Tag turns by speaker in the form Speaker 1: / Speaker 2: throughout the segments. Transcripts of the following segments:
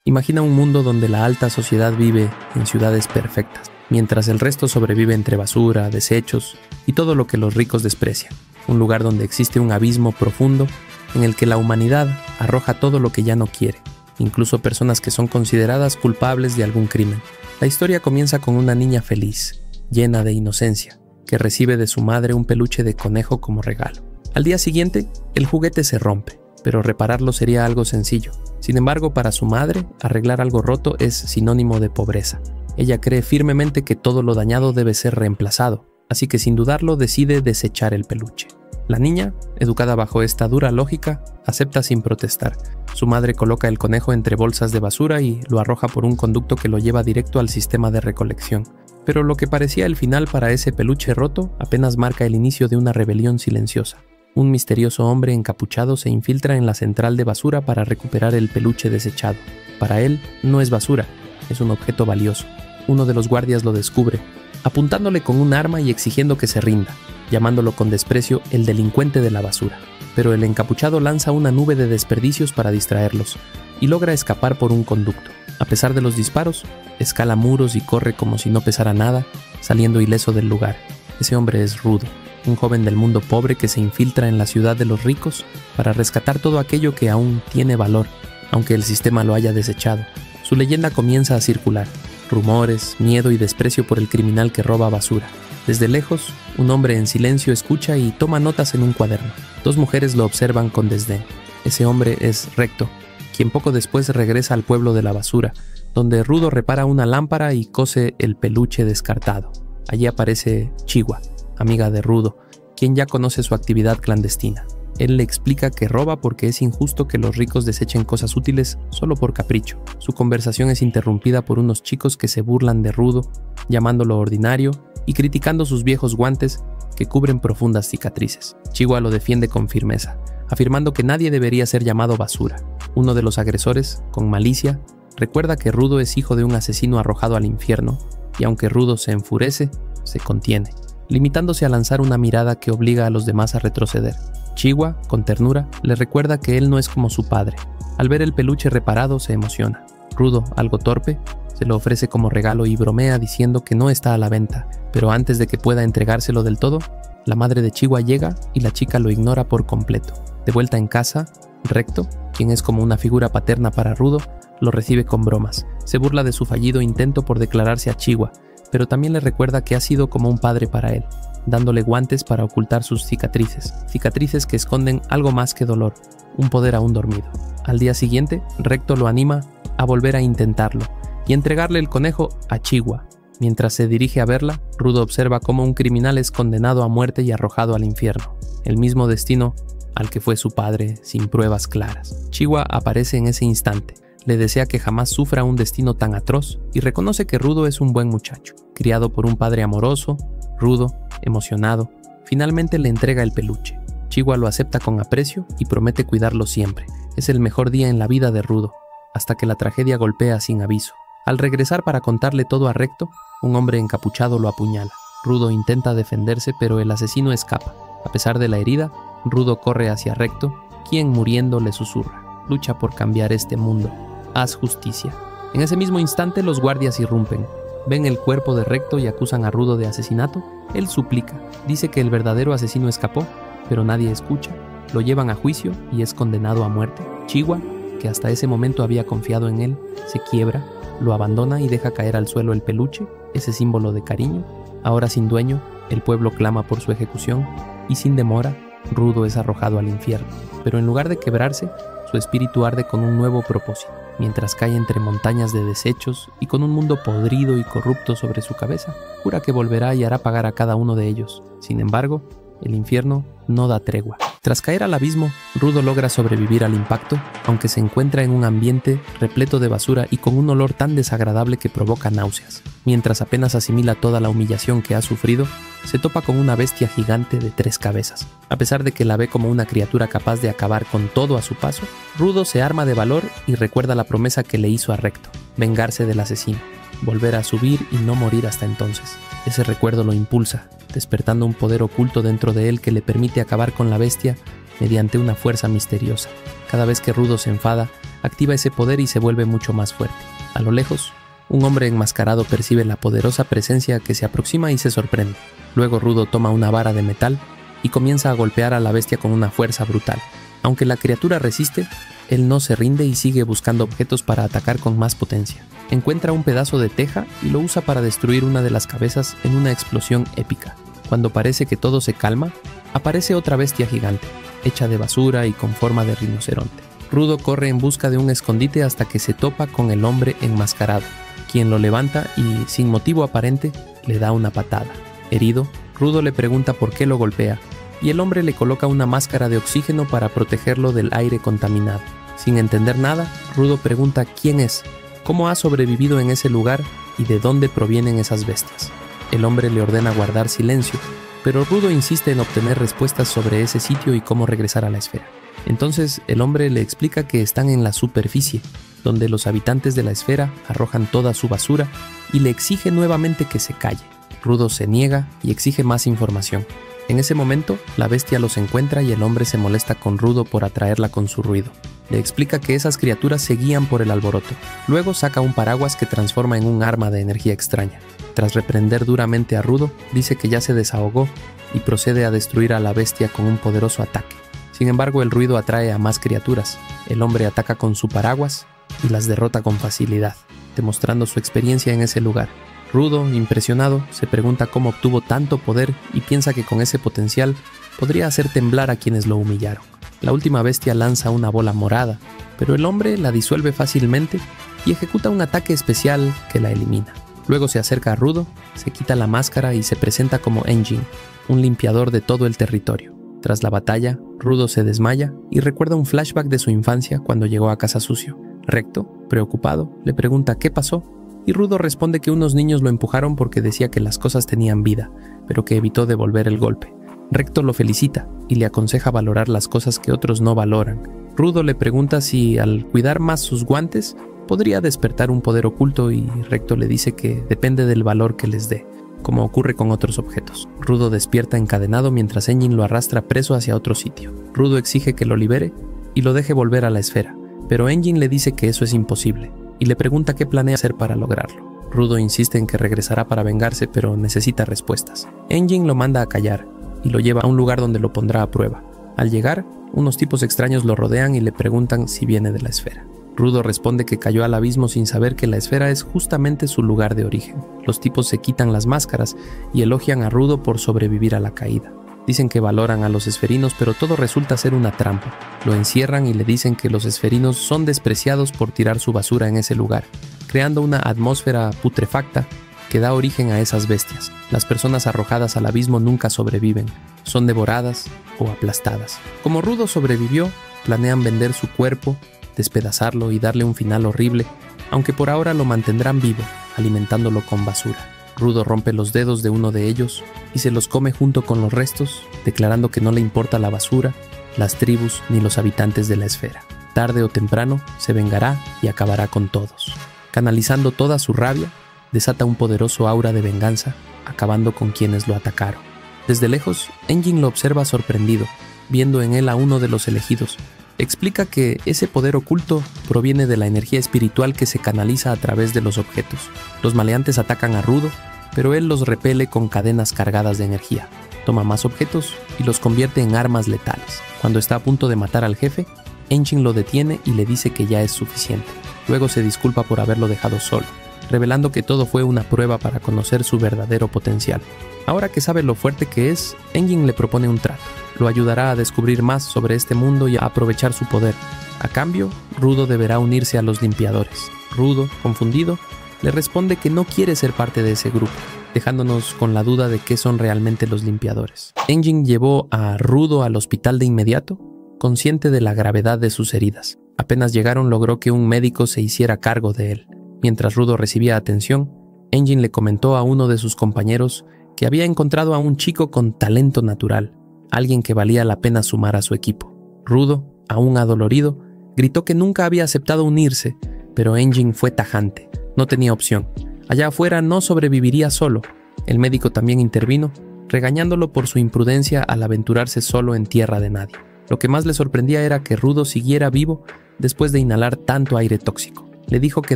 Speaker 1: Imagina un mundo donde la alta sociedad vive en ciudades perfectas, mientras el resto sobrevive entre basura, desechos y todo lo que los ricos desprecian. Un lugar donde existe un abismo profundo en el que la humanidad arroja todo lo que ya no quiere, incluso personas que son consideradas culpables de algún crimen. La historia comienza con una niña feliz, llena de inocencia, que recibe de su madre un peluche de conejo como regalo. Al día siguiente, el juguete se rompe, pero repararlo sería algo sencillo. Sin embargo, para su madre, arreglar algo roto es sinónimo de pobreza. Ella cree firmemente que todo lo dañado debe ser reemplazado, así que sin dudarlo decide desechar el peluche. La niña, educada bajo esta dura lógica, acepta sin protestar. Su madre coloca el conejo entre bolsas de basura y lo arroja por un conducto que lo lleva directo al sistema de recolección. Pero lo que parecía el final para ese peluche roto apenas marca el inicio de una rebelión silenciosa. Un misterioso hombre encapuchado se infiltra en la central de basura para recuperar el peluche desechado. Para él, no es basura, es un objeto valioso. Uno de los guardias lo descubre, apuntándole con un arma y exigiendo que se rinda, llamándolo con desprecio el delincuente de la basura. Pero el encapuchado lanza una nube de desperdicios para distraerlos, y logra escapar por un conducto. A pesar de los disparos, escala muros y corre como si no pesara nada, saliendo ileso del lugar. Ese hombre es Rudo, un joven del mundo pobre que se infiltra en la ciudad de los ricos para rescatar todo aquello que aún tiene valor, aunque el sistema lo haya desechado. Su leyenda comienza a circular, rumores, miedo y desprecio por el criminal que roba basura. Desde lejos, un hombre en silencio escucha y toma notas en un cuaderno. Dos mujeres lo observan con desdén. Ese hombre es Recto, quien poco después regresa al pueblo de la basura, donde Rudo repara una lámpara y cose el peluche descartado. Allí aparece Chiwa, amiga de Rudo, quien ya conoce su actividad clandestina. Él le explica que roba porque es injusto que los ricos desechen cosas útiles solo por capricho. Su conversación es interrumpida por unos chicos que se burlan de Rudo, llamándolo ordinario y criticando sus viejos guantes que cubren profundas cicatrices. Chiwa lo defiende con firmeza, afirmando que nadie debería ser llamado basura. Uno de los agresores, con malicia, recuerda que Rudo es hijo de un asesino arrojado al infierno, y aunque Rudo se enfurece, se contiene, limitándose a lanzar una mirada que obliga a los demás a retroceder. Chiwa, con ternura, le recuerda que él no es como su padre. Al ver el peluche reparado, se emociona. Rudo, algo torpe, se lo ofrece como regalo y bromea diciendo que no está a la venta, pero antes de que pueda entregárselo del todo, la madre de Chiwa llega y la chica lo ignora por completo. De vuelta en casa, Recto, quien es como una figura paterna para Rudo, lo recibe con bromas. Se burla de su fallido intento por declararse a Chiwa, pero también le recuerda que ha sido como un padre para él, dándole guantes para ocultar sus cicatrices que esconden algo más que dolor, un poder aún dormido. Al día siguiente, Recto lo anima a volver a intentarlo y entregarle el conejo a Chiwa. Mientras se dirige a verla, Rudo observa cómo un criminal es condenado a muerte y arrojado al infierno, el mismo destino al que fue su padre sin pruebas claras. Chiwa aparece en ese instante, le desea que jamás sufra un destino tan atroz y reconoce que Rudo es un buen muchacho, criado por un padre amoroso. Rudo, emocionado, finalmente le entrega el peluche. Chiwa lo acepta con aprecio y promete cuidarlo siempre. Es el mejor día en la vida de Rudo, hasta que la tragedia golpea sin aviso. Al regresar para contarle todo a Recto, un hombre encapuchado lo apuñala. Rudo intenta defenderse, pero el asesino escapa. A pesar de la herida, Rudo corre hacia Recto, quien muriendo le susurra: lucha por cambiar este mundo, haz justicia. En ese mismo instante los guardias irrumpen. Ven el cuerpo de Recto y acusan a Rudo de asesinato. Él suplica, dice que el verdadero asesino escapó, pero nadie escucha. Lo llevan a juicio y es condenado a muerte. Chiwa, que hasta ese momento había confiado en él, se quiebra, lo abandona y deja caer al suelo el peluche, ese símbolo de cariño. Ahora sin dueño, el pueblo clama por su ejecución y sin demora, Rudo es arrojado al infierno. Pero en lugar de quebrarse, su espíritu arde con un nuevo propósito. Mientras cae entre montañas de desechos y con un mundo podrido y corrupto sobre su cabeza, jura que volverá y hará pagar a cada uno de ellos. Sin embargo, el infierno no da tregua. Tras caer al abismo, Rudo logra sobrevivir al impacto, aunque se encuentra en un ambiente repleto de basura y con un olor tan desagradable que provoca náuseas. Mientras apenas asimila toda la humillación que ha sufrido, se topa con una bestia gigante de 3 cabezas. A pesar de que la ve como una criatura capaz de acabar con todo a su paso, Rudo se arma de valor y recuerda la promesa que le hizo a Recto: vengarse del asesino, volver a subir y no morir hasta entonces. Ese recuerdo lo impulsa, despertando un poder oculto dentro de él que le permite acabar con la bestia mediante una fuerza misteriosa. Cada vez que Rudo se enfada, activa ese poder y se vuelve mucho más fuerte. A lo lejos, un hombre enmascarado percibe la poderosa presencia que se aproxima y se sorprende. Luego Rudo toma una vara de metal y comienza a golpear a la bestia con una fuerza brutal. Aunque la criatura resiste, él no se rinde y sigue buscando objetos para atacar con más potencia. Encuentra un pedazo de teja y lo usa para destruir una de las cabezas en una explosión épica. Cuando parece que todo se calma, aparece otra bestia gigante, hecha de basura y con forma de rinoceronte. Rudo corre en busca de un escondite hasta que se topa con el hombre enmascarado, quien lo levanta y, sin motivo aparente, le da una patada. Herido, Rudo le pregunta por qué lo golpea, y el hombre le coloca una máscara de oxígeno para protegerlo del aire contaminado. Sin entender nada, Rudo pregunta quién es, cómo ha sobrevivido en ese lugar y de dónde provienen esas bestias. El hombre le ordena guardar silencio, pero Rudo insiste en obtener respuestas sobre ese sitio y cómo regresar a la esfera. Entonces el hombre le explica que están en la superficie, donde los habitantes de la esfera arrojan toda su basura y le exige nuevamente que se calle. Rudo se niega y exige más información. En ese momento, la bestia los encuentra y el hombre se molesta con Rudo por atraerla con su ruido. Le explica que esas criaturas se guían por el alboroto. Luego saca un paraguas que transforma en un arma de energía extraña. Tras reprender duramente a Rudo, dice que ya se desahogó y procede a destruir a la bestia con un poderoso ataque. Sin embargo, el ruido atrae a más criaturas. El hombre ataca con su paraguas y las derrota con facilidad, demostrando su experiencia en ese lugar. Rudo, impresionado, se pregunta cómo obtuvo tanto poder y piensa que con ese potencial podría hacer temblar a quienes lo humillaron. La última bestia lanza una bola morada, pero el hombre la disuelve fácilmente y ejecuta un ataque especial que la elimina. Luego se acerca a Rudo, se quita la máscara y se presenta como Engine, un limpiador de todo el territorio. Tras la batalla, Rudo se desmaya y recuerda un flashback de su infancia cuando llegó a Casa Sucio. Recto, preocupado, le pregunta qué pasó, y Rudo responde que unos niños lo empujaron porque decía que las cosas tenían vida, pero que evitó devolver el golpe. Recto lo felicita y le aconseja valorar las cosas que otros no valoran. Rudo le pregunta si al cuidar más sus guantes podría despertar un poder oculto y Recto le dice que depende del valor que les dé, como ocurre con otros objetos. Rudo despierta encadenado mientras Engine lo arrastra preso hacia otro sitio. Rudo exige que lo libere y lo deje volver a la esfera, pero Engine le dice que eso es imposible y le pregunta qué planea hacer para lograrlo. Rudo insiste en que regresará para vengarse, pero necesita respuestas. Engine lo manda a callar y lo lleva a un lugar donde lo pondrá a prueba. Al llegar, unos tipos extraños lo rodean y le preguntan si viene de la esfera. Rudo responde que cayó al abismo sin saber que la esfera es justamente su lugar de origen. Los tipos se quitan las máscaras y elogian a Rudo por sobrevivir a la caída. Dicen que valoran a los esferinos, pero todo resulta ser una trampa. Lo encierran y le dicen que los esferinos son despreciados por tirar su basura en ese lugar, creando una atmósfera putrefacta que da origen a esas bestias. Las personas arrojadas al abismo nunca sobreviven, son devoradas o aplastadas. Como Rudo sobrevivió, planean vender su cuerpo, despedazarlo y darle un final horrible, aunque por ahora lo mantendrán vivo, alimentándolo con basura. Rudo rompe los dedos de uno de ellos y se los come junto con los restos, declarando que no le importa la basura, las tribus ni los habitantes de la esfera. Tarde o temprano se vengará y acabará con todos. Canalizando toda su rabia, desata un poderoso aura de venganza, acabando con quienes lo atacaron. Desde lejos, Engine lo observa sorprendido, viendo en él a uno de los elegidos. Explica que ese poder oculto proviene de la energía espiritual que se canaliza a través de los objetos. Los maleantes atacan a Rudo, pero él los repele con cadenas cargadas de energía. Toma más objetos y los convierte en armas letales. Cuando está a punto de matar al jefe, Engine lo detiene y le dice que ya es suficiente. Luego se disculpa por haberlo dejado solo, revelando que todo fue una prueba para conocer su verdadero potencial. Ahora que sabe lo fuerte que es, Engine le propone un trato. Lo ayudará a descubrir más sobre este mundo y a aprovechar su poder. A cambio, Rudo deberá unirse a los limpiadores. Rudo, confundido, le responde que no quiere ser parte de ese grupo, dejándonos con la duda de qué son realmente los limpiadores. Engine llevó a Rudo al hospital de inmediato, consciente de la gravedad de sus heridas. Apenas llegaron, logró que un médico se hiciera cargo de él. Mientras Rudo recibía atención, Engine le comentó a uno de sus compañeros que había encontrado a un chico con talento natural, alguien que valía la pena sumar a su equipo. Rudo, aún adolorido, gritó que nunca había aceptado unirse, pero Engine fue tajante. No tenía opción. Allá afuera no sobreviviría solo. El médico también intervino, regañándolo por su imprudencia al aventurarse solo en tierra de nadie. Lo que más le sorprendía era que Rudo siguiera vivo después de inhalar tanto aire tóxico. Le dijo que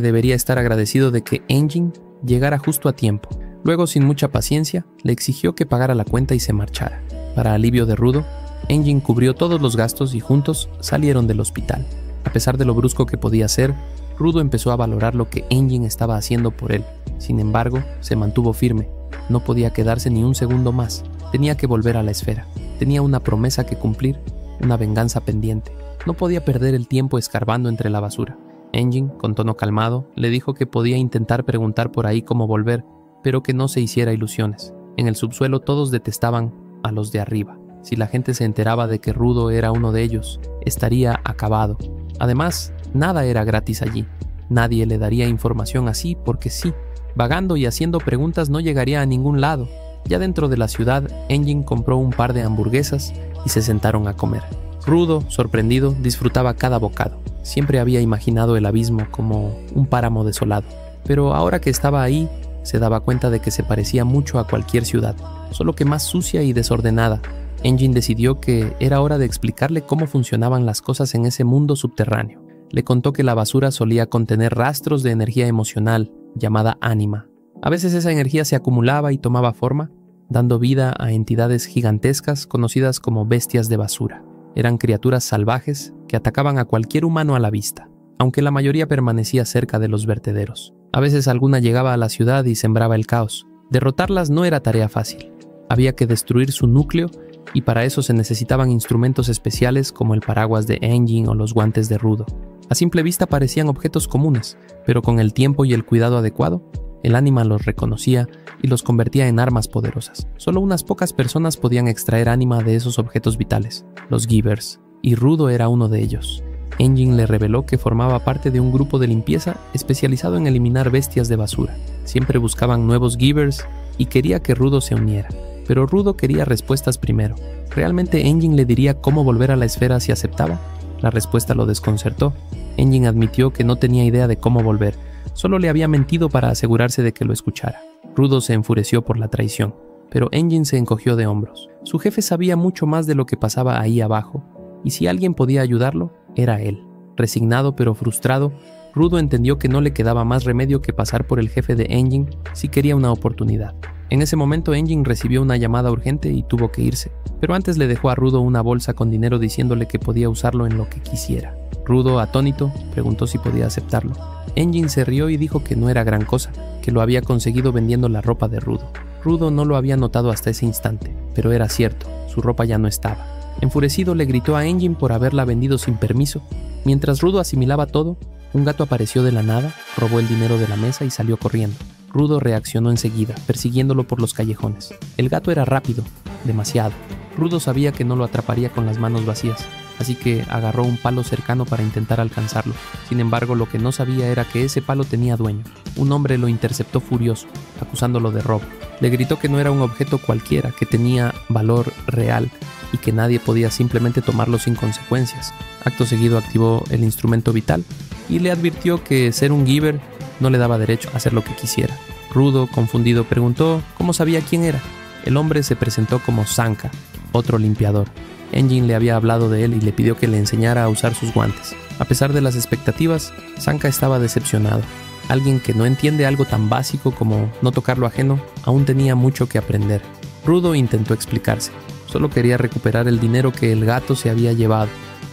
Speaker 1: debería estar agradecido de que Engin llegara justo a tiempo. Luego, sin mucha paciencia, le exigió que pagara la cuenta y se marchara. Para alivio de Rudo, Engin cubrió todos los gastos y juntos salieron del hospital. A pesar de lo brusco que podía ser, Rudo empezó a valorar lo que Engin estaba haciendo por él. Sin embargo, se mantuvo firme. No podía quedarse ni un segundo más. Tenía que volver a la esfera. Tenía una promesa que cumplir, una venganza pendiente. No podía perder el tiempo escarbando entre la basura. Engin, con tono calmado, le dijo que podía intentar preguntar por ahí cómo volver, pero que no se hiciera ilusiones. En el subsuelo todos detestaban a los de arriba. Si la gente se enteraba de que Rudo era uno de ellos, estaría acabado. Además, nada era gratis allí. Nadie le daría información así porque sí. Vagando y haciendo preguntas no llegaría a ningún lado. Ya dentro de la ciudad, Engin compró un par de hamburguesas y se sentaron a comer. Rudo, sorprendido, disfrutaba cada bocado. Siempre había imaginado el abismo como un páramo desolado. Pero ahora que estaba ahí, se daba cuenta de que se parecía mucho a cualquier ciudad, solo que más sucia y desordenada. Engin decidió que era hora de explicarle cómo funcionaban las cosas en ese mundo subterráneo. Le contó que la basura solía contener rastros de energía emocional, llamada ánima. A veces esa energía se acumulaba y tomaba forma, dando vida a entidades gigantescas conocidas como bestias de basura. Eran criaturas salvajes que atacaban a cualquier humano a la vista, aunque la mayoría permanecía cerca de los vertederos. A veces alguna llegaba a la ciudad y sembraba el caos. Derrotarlas no era tarea fácil. Había que destruir su núcleo y para eso se necesitaban instrumentos especiales como el paraguas de Engin o los guantes de Rudo. A simple vista parecían objetos comunes, pero con el tiempo y el cuidado adecuado, el ánima los reconocía y los convertía en armas poderosas. Solo unas pocas personas podían extraer ánima de esos objetos vitales, los Givers, y Rudo era uno de ellos. Engin le reveló que formaba parte de un grupo de limpieza especializado en eliminar bestias de basura. Siempre buscaban nuevos Givers y quería que Rudo se uniera. Pero Rudo quería respuestas primero. ¿Realmente Engin le diría cómo volver a la esfera si aceptaba? La respuesta lo desconcertó. Engin admitió que no tenía idea de cómo volver. Solo le había mentido para asegurarse de que lo escuchara. Rudo se enfureció por la traición, pero Engin se encogió de hombros. Su jefe sabía mucho más de lo que pasaba ahí abajo, y si alguien podía ayudarlo, era él. Resignado pero frustrado, Rudo entendió que no le quedaba más remedio que pasar por el jefe de Engin si quería una oportunidad. En ese momento Engin recibió una llamada urgente y tuvo que irse, pero antes le dejó a Rudo una bolsa con dinero diciéndole que podía usarlo en lo que quisiera. Rudo, atónito, preguntó si podía aceptarlo. Engin se rió y dijo que no era gran cosa, que lo había conseguido vendiendo la ropa de Rudo. Rudo no lo había notado hasta ese instante, pero era cierto, su ropa ya no estaba. Enfurecido le gritó a Engin por haberla vendido sin permiso. Mientras Rudo asimilaba todo, un gato apareció de la nada, robó el dinero de la mesa y salió corriendo. Rudo reaccionó enseguida, persiguiéndolo por los callejones. El gato era rápido, demasiado. Rudo sabía que no lo atraparía con las manos vacías, así que agarró un palo cercano para intentar alcanzarlo. Sin embargo, lo que no sabía era que ese palo tenía dueño. Un hombre lo interceptó furioso, acusándolo de robo. Le gritó que no era un objeto cualquiera, que tenía valor real y que nadie podía simplemente tomarlo sin consecuencias. Acto seguido activó el instrumento vital y le advirtió que ser un Giver no le daba derecho a hacer lo que quisiera. Rudo, confundido, preguntó cómo sabía quién era. El hombre se presentó como Sanka, otro limpiador. Engin le había hablado de él y le pidió que le enseñara a usar sus guantes. A pesar de las expectativas, Sanka estaba decepcionado. Alguien que no entiende algo tan básico como no tocar lo ajeno, aún tenía mucho que aprender. Rudo intentó explicarse. Solo quería recuperar el dinero que el gato se había llevado.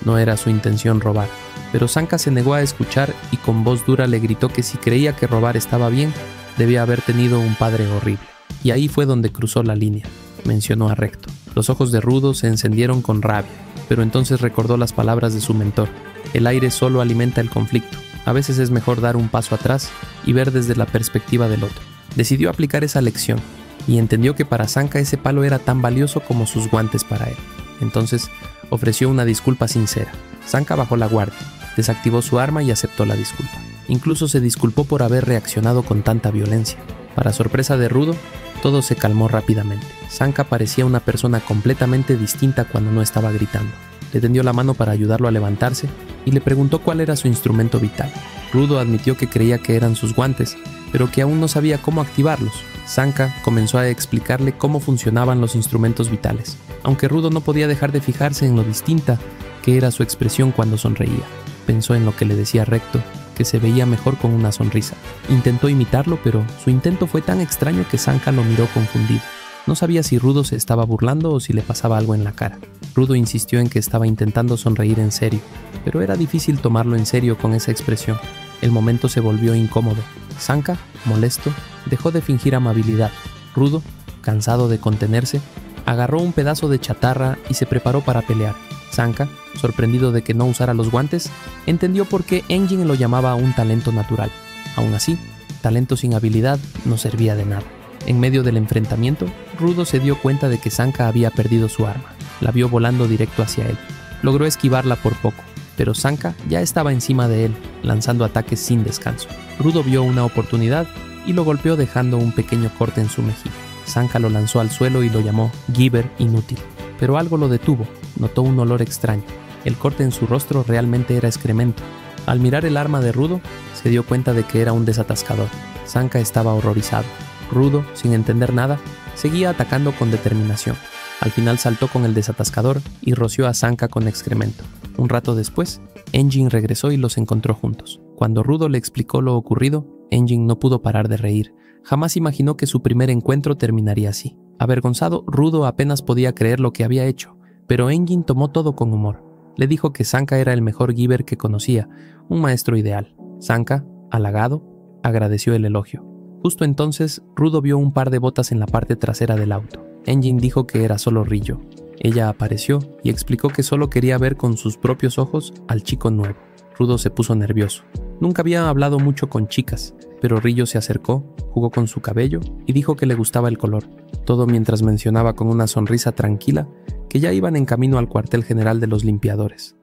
Speaker 1: No era su intención robar. Pero Sanka se negó a escuchar y con voz dura le gritó que si creía que robar estaba bien, debía haber tenido un padre horrible. Y ahí fue donde cruzó la línea, mencionó a Recto. Los ojos de Rudo se encendieron con rabia, pero entonces recordó las palabras de su mentor. El aire solo alimenta el conflicto. A veces es mejor dar un paso atrás y ver desde la perspectiva del otro. Decidió aplicar esa lección y entendió que para Sanka ese palo era tan valioso como sus guantes para él. Entonces ofreció una disculpa sincera. Sanka bajó la guardia, desactivó su arma y aceptó la disculpa. Incluso se disculpó por haber reaccionado con tanta violencia. Para sorpresa de Rudo, todo se calmó rápidamente. Sanka parecía una persona completamente distinta cuando no estaba gritando. Le tendió la mano para ayudarlo a levantarse y le preguntó cuál era su instrumento vital. Rudo admitió que creía que eran sus guantes, pero que aún no sabía cómo activarlos. Sanka comenzó a explicarle cómo funcionaban los instrumentos vitales. aunque Rudo no podía dejar de fijarse en lo distinta que era su expresión cuando sonreía. Pensó en lo que le decía Recto, que se veía mejor con una sonrisa. Intentó imitarlo, pero su intento fue tan extraño que Sanka lo miró confundido. No sabía si Rudo se estaba burlando o si le pasaba algo en la cara. Rudo insistió en que estaba intentando sonreír en serio, pero era difícil tomarlo en serio con esa expresión. El momento se volvió incómodo. Sanka, molesto, dejó de fingir amabilidad. Rudo, cansado de contenerse, agarró un pedazo de chatarra y se preparó para pelear. Sanka, sorprendido de que no usara los guantes, entendió por qué Engin lo llamaba un talento natural. Aún así, talento sin habilidad no servía de nada. En medio del enfrentamiento, Rudo se dio cuenta de que Sanka había perdido su arma. La vio volando directo hacia él. Logró esquivarla por poco, pero Sanka ya estaba encima de él, lanzando ataques sin descanso. Rudo vio una oportunidad y lo golpeó dejando un pequeño corte en su mejilla. Sanka lo lanzó al suelo y lo llamó Giver inútil. Pero algo lo detuvo. Notó un olor extraño. El corte en su rostro realmente era excremento. Al mirar el arma de Rudo, se dio cuenta de que era un desatascador. Sanka estaba horrorizado. Rudo, sin entender nada, seguía atacando con determinación. Al final saltó con el desatascador y roció a Sanka con excremento. Un rato después, Engin regresó y los encontró juntos. Cuando Rudo le explicó lo ocurrido, Engin no pudo parar de reír. Jamás imaginó que su primer encuentro terminaría así. Avergonzado, Rudo apenas podía creer lo que había hecho, pero Engin tomó todo con humor. Le dijo que Sanka era el mejor Giver que conocía, un maestro ideal. Sanka, halagado, agradeció el elogio. Justo entonces, Rudo vio un par de botas en la parte trasera del auto. Engin dijo que era solo Rillo. Ella apareció y explicó que solo quería ver con sus propios ojos al chico nuevo. Rudo se puso nervioso. Nunca había hablado mucho con chicas, pero Rillo se acercó, jugó con su cabello y dijo que le gustaba el color. Todo mientras mencionaba con una sonrisa tranquila que ya iban en camino al cuartel general de los limpiadores.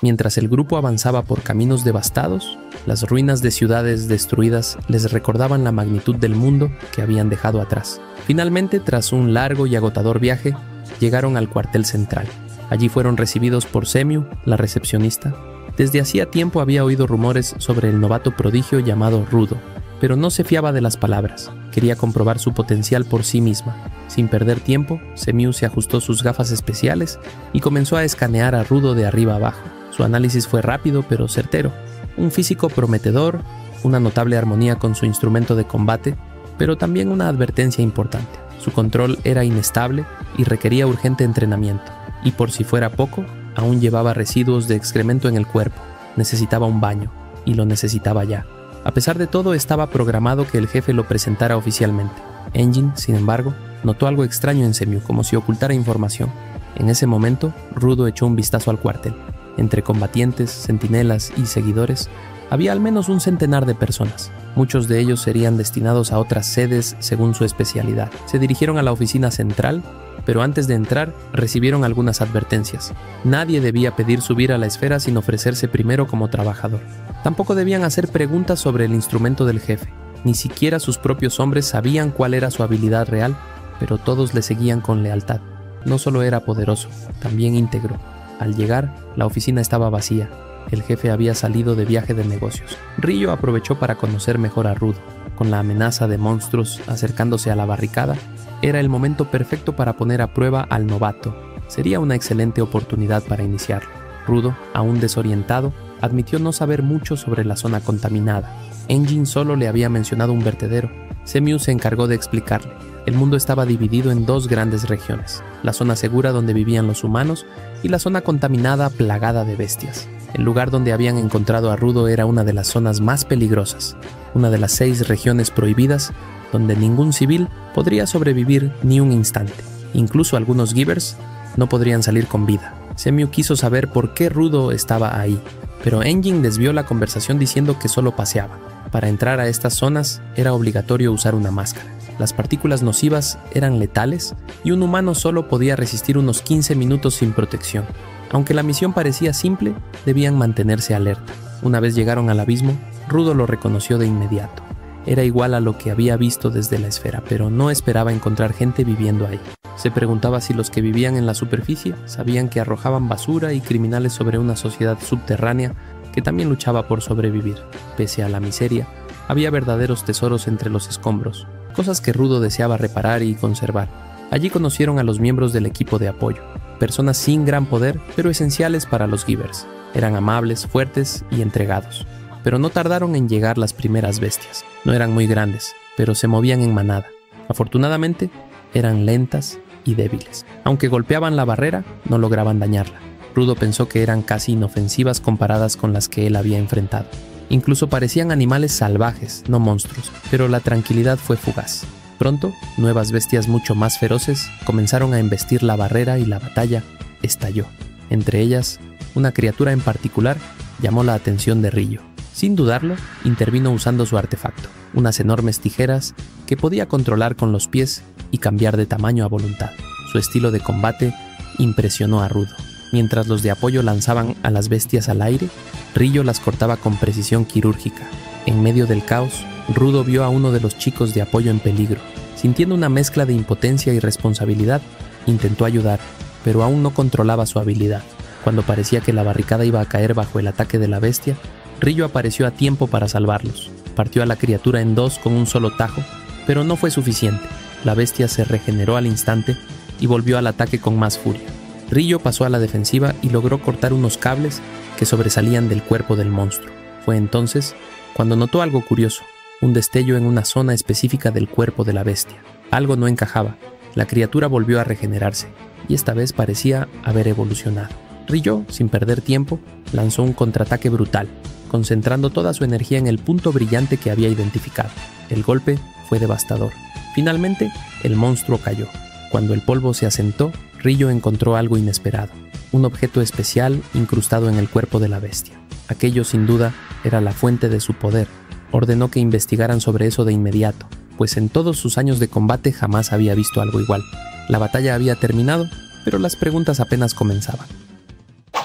Speaker 1: Mientras el grupo avanzaba por caminos devastados, las ruinas de ciudades destruidas les recordaban la magnitud del mundo que habían dejado atrás. Finalmente, tras un largo y agotador viaje, llegaron al cuartel central. Allí fueron recibidos por Semiu, la recepcionista. Desde hacía tiempo había oído rumores sobre el novato prodigio llamado Rudo, pero no se fiaba de las palabras. Quería comprobar su potencial por sí misma. Sin perder tiempo, Semiu se ajustó sus gafas especiales y comenzó a escanear a Rudo de arriba abajo. Su análisis fue rápido pero certero. Un físico prometedor, una notable armonía con su instrumento de combate, pero también una advertencia importante. Su control era inestable y requería urgente entrenamiento. Y por si fuera poco, aún llevaba residuos de excremento en el cuerpo. Necesitaba un baño, y lo necesitaba ya. A pesar de todo, estaba programado que el jefe lo presentara oficialmente. Engin, sin embargo, notó algo extraño en Semiu, como si ocultara información. En ese momento, Rudo echó un vistazo al cuartel. Entre combatientes, centinelas y seguidores, había al menos un centenar de personas. Muchos de ellos serían destinados a otras sedes según su especialidad. Se dirigieron a la oficina central, pero antes de entrar, recibieron algunas advertencias. Nadie debía pedir subir a la esfera sin ofrecerse primero como trabajador. Tampoco debían hacer preguntas sobre el instrumento del jefe. Ni siquiera sus propios hombres sabían cuál era su habilidad real, pero todos le seguían con lealtad. No solo era poderoso, también íntegro. Al llegar, la oficina estaba vacía. El jefe había salido de viaje de negocios. Rillo aprovechó para conocer mejor a Rudo. Con la amenaza de monstruos acercándose a la barricada, era el momento perfecto para poner a prueba al novato. Sería una excelente oportunidad para iniciarlo. Rudo, aún desorientado, admitió no saber mucho sobre la zona contaminada. Engin solo le había mencionado un vertedero. Semiu se encargó de explicarle. El mundo estaba dividido en dos grandes regiones: la zona segura donde vivían los humanos y la zona contaminada plagada de bestias. El lugar donde habían encontrado a Rudo era una de las zonas más peligrosas, una de las 6 regiones prohibidas donde ningún civil podría sobrevivir ni un instante. Incluso algunos Givers no podrían salir con vida. Semiu quiso saber por qué Rudo estaba ahí, pero Engin desvió la conversación diciendo que solo paseaba. Para entrar a estas zonas era obligatorio usar una máscara. Las partículas nocivas eran letales y un humano solo podía resistir unos 15 minutos sin protección. Aunque la misión parecía simple, debían mantenerse alerta. Una vez llegaron al abismo, Rudo lo reconoció de inmediato. Era igual a lo que había visto desde la esfera, pero no esperaba encontrar gente viviendo ahí. Se preguntaba si los que vivían en la superficie sabían que arrojaban basura y criminales sobre una sociedad subterránea que también luchaba por sobrevivir. Pese a la miseria, había verdaderos tesoros entre los escombros, cosas que Rudo deseaba reparar y conservar. Allí conocieron a los miembros del equipo de apoyo, personas sin gran poder, pero esenciales para los Givers. Eran amables, fuertes y entregados. Pero no tardaron en llegar las primeras bestias. No eran muy grandes, pero se movían en manada. Afortunadamente, eran lentas y débiles. Aunque golpeaban la barrera, no lograban dañarla. Rudo pensó que eran casi inofensivas comparadas con las que él había enfrentado. Incluso parecían animales salvajes, no monstruos, pero la tranquilidad fue fugaz. Pronto, nuevas bestias mucho más feroces comenzaron a embestir la barrera y la batalla estalló. Entre ellas, una criatura en particular llamó la atención de Rillo. Sin dudarlo, intervino usando su artefacto, unas enormes tijeras que podía controlar con los pies y cambiar de tamaño a voluntad. Su estilo de combate impresionó a Rudo. Mientras los de apoyo lanzaban a las bestias al aire, Rillo las cortaba con precisión quirúrgica. En medio del caos, Rudo vio a uno de los chicos de apoyo en peligro. Sintiendo una mezcla de impotencia y responsabilidad, intentó ayudar, pero aún no controlaba su habilidad. Cuando parecía que la barricada iba a caer bajo el ataque de la bestia, Rillo apareció a tiempo para salvarlos. Partió a la criatura en dos con un solo tajo, pero no fue suficiente. La bestia se regeneró al instante y volvió al ataque con más furia. Rillo pasó a la defensiva y logró cortar unos cables que sobresalían del cuerpo del monstruo. Fue entonces cuando notó algo curioso, un destello en una zona específica del cuerpo de la bestia. Algo no encajaba. La criatura volvió a regenerarse, y esta vez parecía haber evolucionado. Rillo, sin perder tiempo, lanzó un contraataque brutal, concentrando toda su energía en el punto brillante que había identificado. El golpe fue devastador. Finalmente, el monstruo cayó. Cuando el polvo se asentó, Rillo encontró algo inesperado, un objeto especial incrustado en el cuerpo de la bestia. Aquello sin duda era la fuente de su poder. Ordenó que investigaran sobre eso de inmediato, pues en todos sus años de combate jamás había visto algo igual. La batalla había terminado, pero las preguntas apenas comenzaban.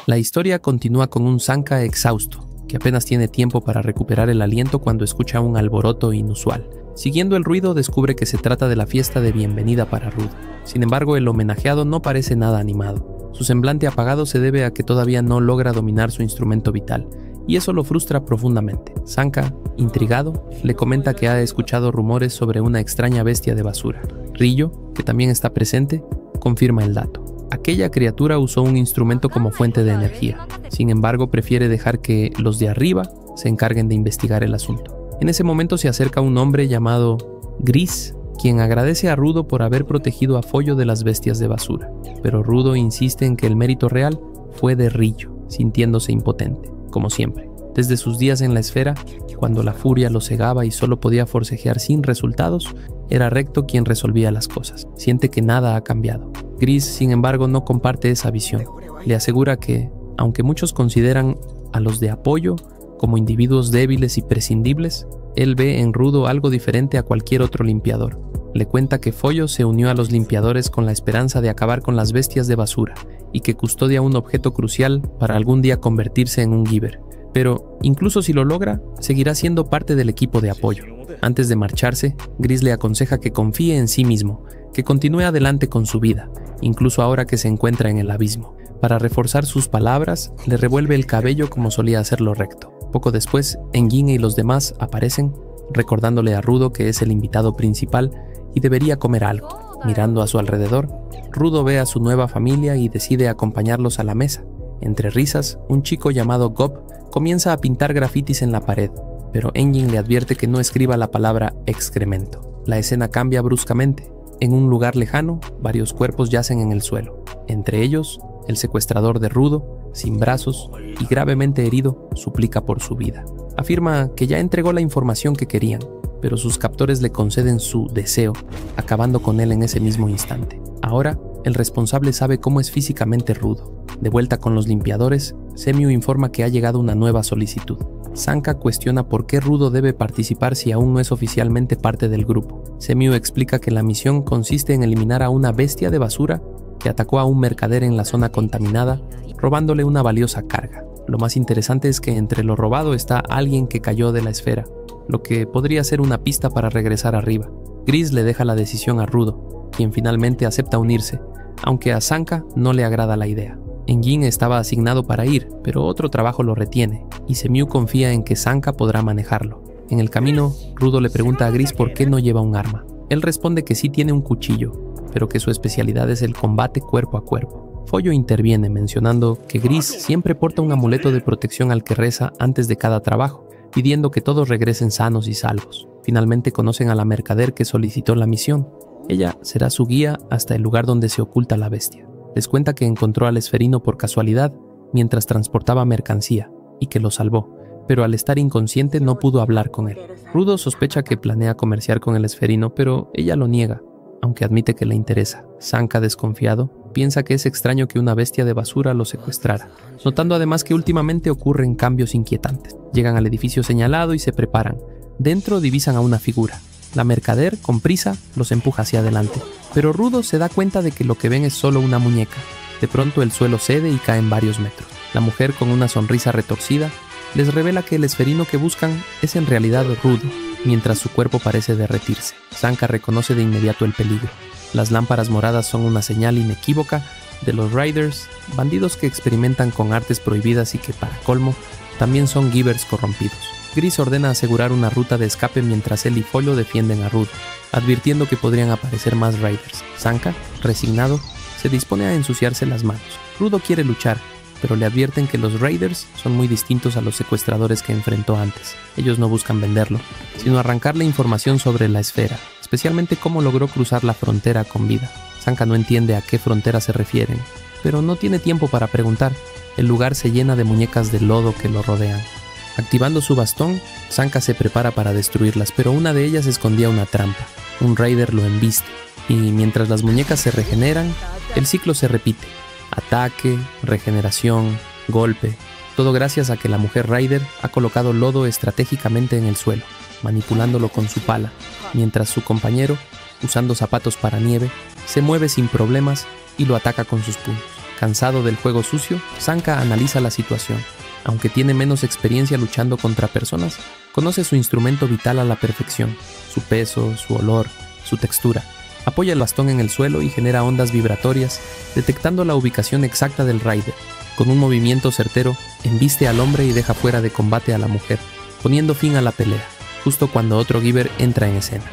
Speaker 1: La historia continúa con un Sanka exhausto, que apenas tiene tiempo para recuperar el aliento cuando escucha un alboroto inusual. Siguiendo el ruido, descubre que se trata de la fiesta de bienvenida para Rudo. Sin embargo, el homenajeado no parece nada animado. Su semblante apagado se debe a que todavía no logra dominar su instrumento vital, y eso lo frustra profundamente. Sanka, intrigado, le comenta que ha escuchado rumores sobre una extraña bestia de basura. Rillo, que también está presente, confirma el dato. Aquella criatura usó un instrumento como fuente de energía. Sin embargo, prefiere dejar que los de arriba se encarguen de investigar el asunto. En ese momento se acerca un hombre llamado Gris, quien agradece a Rudo por haber protegido a Follo de las bestias de basura. Pero Rudo insiste en que el mérito real fue de Rillo, sintiéndose impotente, como siempre. Desde sus días en la esfera, cuando la furia lo cegaba y solo podía forcejear sin resultados, era Recto quien resolvía las cosas. Siente que nada ha cambiado. Gris, sin embargo, no comparte esa visión. Le asegura que, aunque muchos consideran a los de apoyo como individuos débiles y prescindibles, él ve en Rudo algo diferente a cualquier otro limpiador. Le cuenta que Follo se unió a los limpiadores con la esperanza de acabar con las bestias de basura y que custodia un objeto crucial para algún día convertirse en un Giver. Pero, incluso si lo logra, seguirá siendo parte del equipo de apoyo. Antes de marcharse, Gris le aconseja que confíe en sí mismo, que continúe adelante con su vida, incluso ahora que se encuentra en el abismo. Para reforzar sus palabras, le revuelve el cabello como solía hacerlo Recto. Poco después, Engin y los demás aparecen, recordándole a Rudo que es el invitado principal y debería comer algo. Mirando a su alrededor, Rudo ve a su nueva familia y decide acompañarlos a la mesa. Entre risas, un chico llamado Gob comienza a pintar grafitis en la pared, pero Engin le advierte que no escriba la palabra excremento. La escena cambia bruscamente. En un lugar lejano, varios cuerpos yacen en el suelo. Entre ellos, el secuestrador de Rudo, sin brazos y gravemente herido, suplica por su vida. Afirma que ya entregó la información que querían, pero sus captores le conceden su deseo, acabando con él en ese mismo instante. Ahora, el responsable sabe cómo es físicamente Rudo. De vuelta con los limpiadores, Semiu informa que ha llegado una nueva solicitud. Sanka cuestiona por qué Rudo debe participar si aún no es oficialmente parte del grupo. Semiu explica que la misión consiste en eliminar a una bestia de basura que atacó a un mercader en la zona contaminada, robándole una valiosa carga. Lo más interesante es que entre lo robado está alguien que cayó de la esfera, lo que podría ser una pista para regresar arriba. Gris le deja la decisión a Rudo, quien finalmente acepta unirse, aunque a Sanka no le agrada la idea. Engin estaba asignado para ir, pero otro trabajo lo retiene, y Semiu confía en que Sanka podrá manejarlo. En el camino, Rudo le pregunta a Gris por qué no lleva un arma. Él responde que sí tiene un cuchillo, pero que su especialidad es el combate cuerpo a cuerpo. Follo interviene mencionando que Gris siempre porta un amuleto de protección al que reza antes de cada trabajo, pidiendo que todos regresen sanos y salvos. Finalmente conocen a la mercader que solicitó la misión. Ella será su guía hasta el lugar donde se oculta la bestia. Les cuenta que encontró al esferino por casualidad mientras transportaba mercancía y que lo salvó, pero al estar inconsciente no pudo hablar con él. Rudo sospecha que planea comerciar con el esferino, pero ella lo niega, aunque admite que le interesa. Sanka, desconfiado, piensa que es extraño que una bestia de basura lo secuestrara, notando además que últimamente ocurren cambios inquietantes. Llegan al edificio señalado y se preparan. Dentro divisan a una figura. La mercader, con prisa, los empuja hacia adelante, pero Rudo se da cuenta de que lo que ven es solo una muñeca. De pronto el suelo cede y caen varios metros. La mujer, con una sonrisa retorcida, les revela que el esferino que buscan es en realidad Rudo, mientras su cuerpo parece derretirse. Sanka reconoce de inmediato el peligro. Las lámparas moradas son una señal inequívoca de los Riders, bandidos que experimentan con artes prohibidas y que, para colmo, también son givers corrompidos. Gris ordena asegurar una ruta de escape mientras él y Follo defienden a Rudo, advirtiendo que podrían aparecer más Riders. Sanka, resignado, se dispone a ensuciarse las manos. Rudo quiere luchar, pero le advierten que los Raiders son muy distintos a los secuestradores que enfrentó antes. Ellos no buscan venderlo, sino arrancarle información sobre la esfera, especialmente cómo logró cruzar la frontera con vida. Sanka no entiende a qué frontera se refieren, pero no tiene tiempo para preguntar. El lugar se llena de muñecas de lodo que lo rodean. Activando su bastón, Sanka se prepara para destruirlas, pero una de ellas escondía una trampa. Un Raider lo embiste, y mientras las muñecas se regeneran, el ciclo se repite. Ataque, regeneración, golpe, todo gracias a que la mujer Raider ha colocado lodo estratégicamente en el suelo, manipulándolo con su pala, mientras su compañero, usando zapatos para nieve, se mueve sin problemas y lo ataca con sus puños. Cansado del juego sucio, Sanka analiza la situación. Aunque tiene menos experiencia luchando contra personas, conoce su instrumento vital a la perfección, su peso, su olor, su textura. Apoya el bastón en el suelo y genera ondas vibratorias, detectando la ubicación exacta del Raider. Con un movimiento certero, embiste al hombre y deja fuera de combate a la mujer, poniendo fin a la pelea, justo cuando otro Giver entra en escena.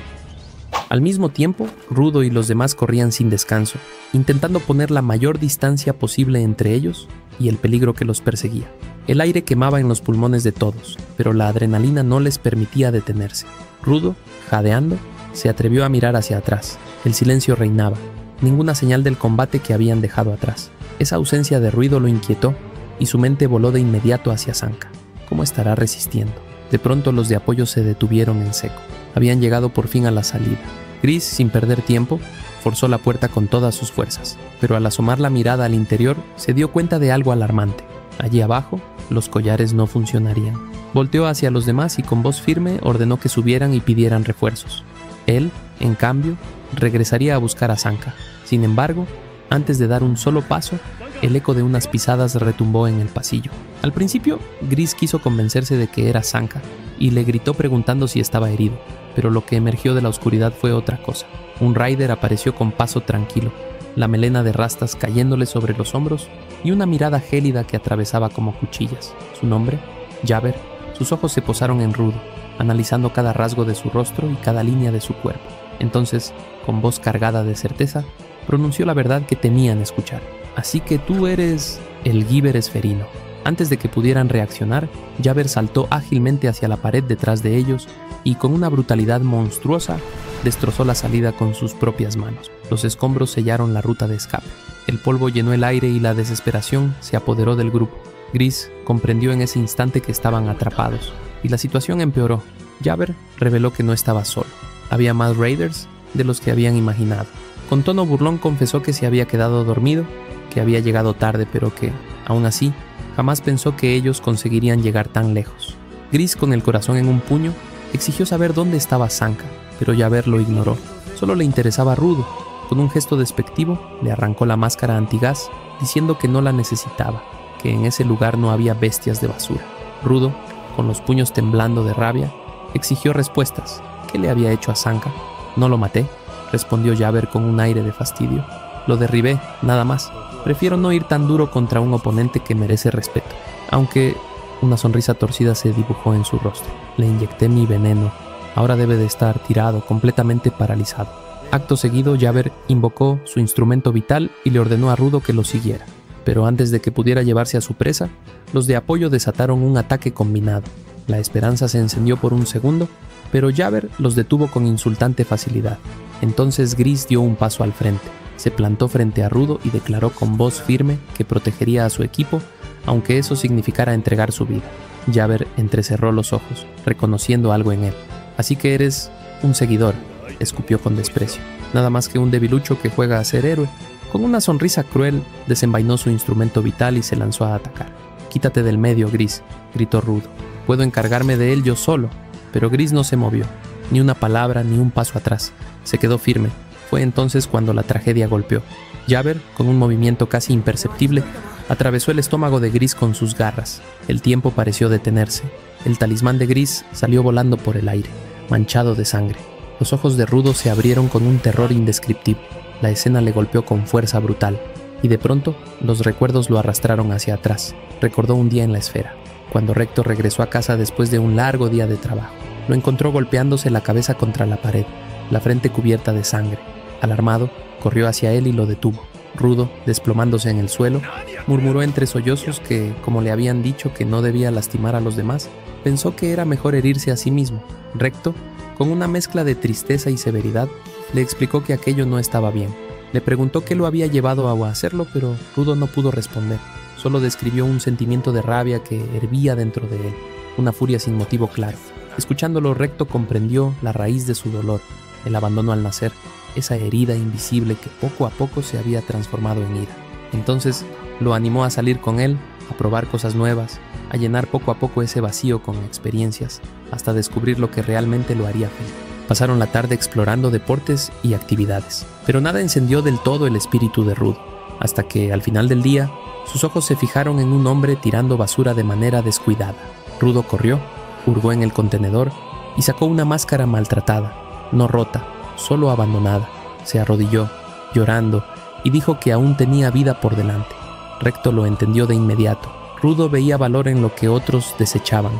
Speaker 1: Al mismo tiempo, Rudo y los demás corrían sin descanso, intentando poner la mayor distancia posible entre ellos y el peligro que los perseguía. El aire quemaba en los pulmones de todos, pero la adrenalina no les permitía detenerse. Rudo, jadeando, se atrevió a mirar hacia atrás. El silencio reinaba, ninguna señal del combate que habían dejado atrás. Esa ausencia de ruido lo inquietó y su mente voló de inmediato hacia Sanka. ¿Cómo estará resistiendo? De pronto los de apoyo se detuvieron en seco. Habían llegado por fin a la salida. Gris, sin perder tiempo, forzó la puerta con todas sus fuerzas, pero al asomar la mirada al interior se dio cuenta de algo alarmante. Allí abajo, los collares no funcionarían. Volteó hacia los demás y con voz firme ordenó que subieran y pidieran refuerzos. Él, en cambio, regresaría a buscar a Sanka. Sin embargo, antes de dar un solo paso, el eco de unas pisadas retumbó en el pasillo. Al principio, Gris quiso convencerse de que era Sanka y le gritó preguntando si estaba herido, pero lo que emergió de la oscuridad fue otra cosa. Un Raider apareció con paso tranquilo, la melena de rastas cayéndole sobre los hombros y una mirada gélida que atravesaba como cuchillas. Su nombre, Jabber. Sus ojos se posaron en Rudo, analizando cada rasgo de su rostro y cada línea de su cuerpo. Entonces, con voz cargada de certeza, pronunció la verdad que temían escuchar. Así que tú eres el Giver esferino. Antes de que pudieran reaccionar, Jabber saltó ágilmente hacia la pared detrás de ellos y con una brutalidad monstruosa destrozó la salida con sus propias manos. Los escombros sellaron la ruta de escape. El polvo llenó el aire y la desesperación se apoderó del grupo. Gris comprendió en ese instante que estaban atrapados y la situación empeoró. Jabber reveló que no estaba solo. Había más Raiders de los que habían imaginado. Con tono burlón confesó que se había quedado dormido, que había llegado tarde, pero que, aún así, jamás pensó que ellos conseguirían llegar tan lejos. Gris, con el corazón en un puño, exigió saber dónde estaba Sanka, pero Jabber lo ignoró. Solo le interesaba Rudo. Con un gesto despectivo, le arrancó la máscara antigás, diciendo que no la necesitaba, que en ese lugar no había bestias de basura. Rudo, con los puños temblando de rabia, exigió respuestas. ¿Qué le había hecho a Sanka? No lo maté, respondió Jabber con un aire de fastidio. Lo derribé, nada más. Prefiero no ir tan duro contra un oponente que merece respeto. Aunque una sonrisa torcida se dibujó en su rostro. Le inyecté mi veneno. Ahora debe de estar tirado, completamente paralizado. Acto seguido, Jabber invocó su instrumento vital y le ordenó a Rudo que lo siguiera. Pero antes de que pudiera llevarse a su presa, los de apoyo desataron un ataque combinado. La esperanza se encendió por un segundo, pero Jabber los detuvo con insultante facilidad. Entonces Gris dio un paso al frente, se plantó frente a Rudo y declaró con voz firme que protegería a su equipo, aunque eso significara entregar su vida. Jabber entrecerró los ojos, reconociendo algo en él. «Así que eres un seguidor», escupió con desprecio. «Nada más que un debilucho que juega a ser héroe». Con una sonrisa cruel, desenvainó su instrumento vital y se lanzó a atacar. «Quítate del medio, Gris», gritó Rudo. «Puedo encargarme de él yo solo». Pero Gris no se movió, ni una palabra ni un paso atrás. Se quedó firme. Fue entonces cuando la tragedia golpeó. Jabber, con un movimiento casi imperceptible, atravesó el estómago de Gris con sus garras. El tiempo pareció detenerse. El talismán de Gris salió volando por el aire, manchado de sangre. Los ojos de Rudo se abrieron con un terror indescriptible. La escena le golpeó con fuerza brutal, y de pronto los recuerdos lo arrastraron hacia atrás. Recordó un día en la esfera, cuando Recto regresó a casa después de un largo día de trabajo. Lo encontró golpeándose la cabeza contra la pared, la frente cubierta de sangre. Alarmado, corrió hacia él y lo detuvo. Rudo, desplomándose en el suelo, murmuró entre sollozos que, como le habían dicho que no debía lastimar a los demás, pensó que era mejor herirse a sí mismo. Recto, con una mezcla de tristeza y severidad, le explicó que aquello no estaba bien. Le preguntó qué lo había llevado a hacerlo, pero Rudo no pudo responder. Solo describió un sentimiento de rabia que hervía dentro de él, una furia sin motivo claro. Escuchándolo, Recto comprendió la raíz de su dolor, el abandono al nacer, esa herida invisible que poco a poco se había transformado en ira. Entonces lo animó a salir con él, a probar cosas nuevas, a llenar poco a poco ese vacío con experiencias, hasta descubrir lo que realmente lo haría feliz. Pasaron la tarde explorando deportes y actividades, pero nada encendió del todo el espíritu de Rudo, hasta que, al final del día, sus ojos se fijaron en un hombre tirando basura de manera descuidada. Rudo corrió, hurgó en el contenedor y sacó una máscara maltratada, no rota, solo abandonada. Se arrodilló, llorando, y dijo que aún tenía vida por delante. Recto lo entendió de inmediato. Rudo veía valor en lo que otros desechaban.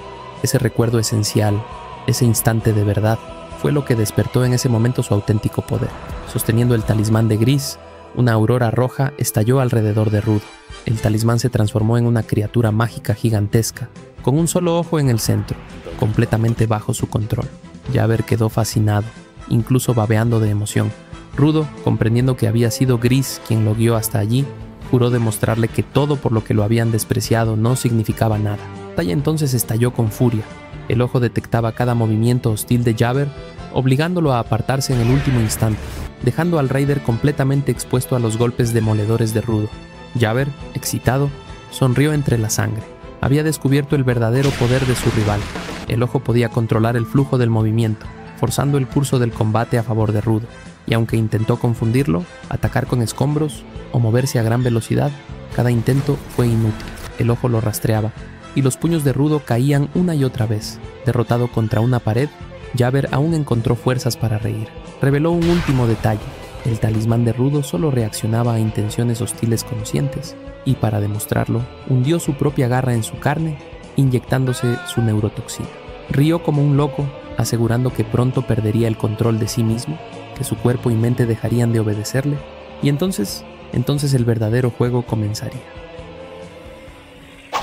Speaker 1: Ese recuerdo esencial, ese instante de verdad, fue lo que despertó en ese momento su auténtico poder. Sosteniendo el talismán de Gris, una aurora roja estalló alrededor de Rudo. El talismán se transformó en una criatura mágica gigantesca, con un solo ojo en el centro, completamente bajo su control. Jabber quedó fascinado, incluso babeando de emoción. Rudo, comprendiendo que había sido Gris quien lo guió hasta allí, juró demostrarle que todo por lo que lo habían despreciado no significaba nada. La batalla entonces estalló con furia. El ojo detectaba cada movimiento hostil de Jabber, obligándolo a apartarse en el último instante, dejando al Raider completamente expuesto a los golpes demoledores de Rudo. Jabber, excitado, sonrió entre la sangre. Había descubierto el verdadero poder de su rival. El ojo podía controlar el flujo del movimiento, forzando el curso del combate a favor de Rudo, y aunque intentó confundirlo, atacar con escombros o moverse a gran velocidad, cada intento fue inútil. El ojo lo rastreaba, y los puños de Rudo caían una y otra vez. Derrotado contra una pared, Jabber aún encontró fuerzas para reír. Reveló un último detalle: el talismán de Rudo solo reaccionaba a intenciones hostiles conscientes, y para demostrarlo, hundió su propia garra en su carne, inyectándose su neurotoxina. Rió como un loco, asegurando que pronto perdería el control de sí mismo, que su cuerpo y mente dejarían de obedecerle, y entonces el verdadero juego comenzaría.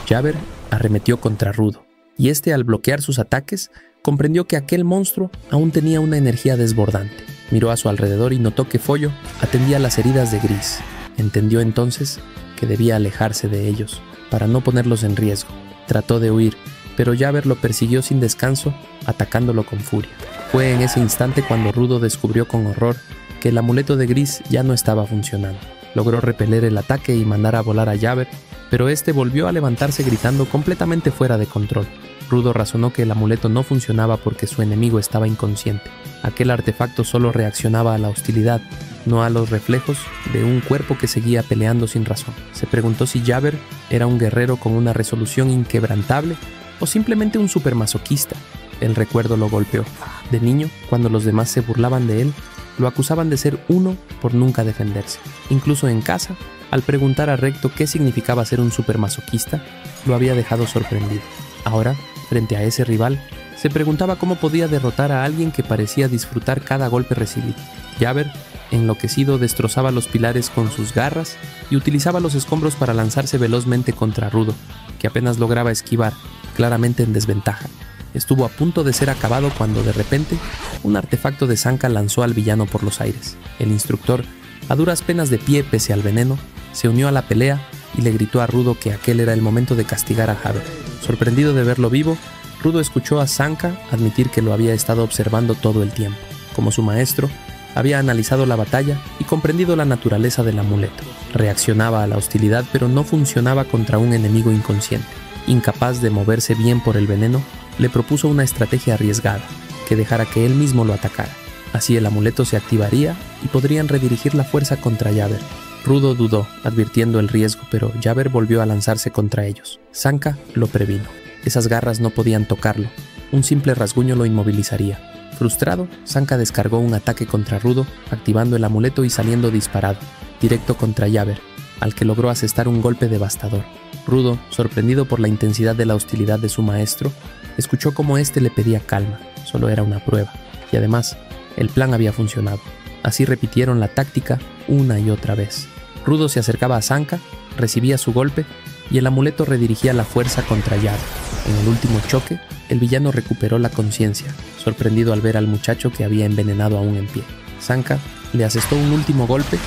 Speaker 1: Jabber arremetió contra Rudo, y este, al bloquear sus ataques, comprendió que aquel monstruo aún tenía una energía desbordante. Miró a su alrededor y notó que Follo atendía las heridas de Gris. Entendió entonces que debía alejarse de ellos, para no ponerlos en riesgo. Trató de huir, pero Jabber lo persiguió sin descanso, atacándolo con furia. Fue en ese instante cuando Rudo descubrió con horror que el amuleto de Gris ya no estaba funcionando. Logró repeler el ataque y mandar a volar a Jabber, pero este volvió a levantarse gritando completamente fuera de control. Rudo razonó que el amuleto no funcionaba porque su enemigo estaba inconsciente. Aquel artefacto solo reaccionaba a la hostilidad, no a los reflejos de un cuerpo que seguía peleando sin razón. Se preguntó si Jabber era un guerrero con una resolución inquebrantable o simplemente un supermasoquista. El recuerdo lo golpeó. De niño, cuando los demás se burlaban de él, lo acusaban de ser uno por nunca defenderse. Incluso en casa, al preguntar a Recto qué significaba ser un supermasoquista, lo había dejado sorprendido. Ahora, frente a ese rival, Se preguntaba cómo podía derrotar a alguien que parecía disfrutar cada golpe recibido. Jabber, enloquecido, destrozaba los pilares con sus garras y utilizaba los escombros para lanzarse velozmente contra Rudo, que apenas lograba esquivar, claramente en desventaja. Estuvo a punto de ser acabado cuando de repente un artefacto de Sanka lanzó al villano por los aires. El instructor, a duras penas de pie pese al veneno, se unió a la pelea y le gritó a Rudo que aquel era el momento de castigar a Jabber. Sorprendido de verlo vivo, Rudo escuchó a Sanka admitir que lo había estado observando todo el tiempo. Como su maestro, había analizado la batalla y comprendido la naturaleza del amuleto. Reaccionaba a la hostilidad, pero no funcionaba contra un enemigo inconsciente. Incapaz de moverse bien por el veneno, le propuso una estrategia arriesgada, que dejara que él mismo lo atacara. Así el amuleto se activaría y podrían redirigir la fuerza contra Jabber. Rudo dudó, advirtiendo el riesgo, pero Jabber volvió a lanzarse contra ellos. Sanka lo previno. Esas garras no podían tocarlo. Un simple rasguño lo inmovilizaría. Frustrado, Sanka descargó un ataque contra Rudo, activando el amuleto y saliendo disparado, directo contra Jabber, al que logró asestar un golpe devastador. Rudo, sorprendido por la intensidad de la hostilidad de su maestro, escuchó cómo éste le pedía calma, solo era una prueba, y además, el plan había funcionado. Así repitieron la táctica una y otra vez. Rudo se acercaba a Sanka, recibía su golpe, y el amuleto redirigía la fuerza contra Jabber. En el último choque, el villano recuperó la conciencia, sorprendido al ver al muchacho que había envenenado aún en pie. Sanka le asestó un último golpe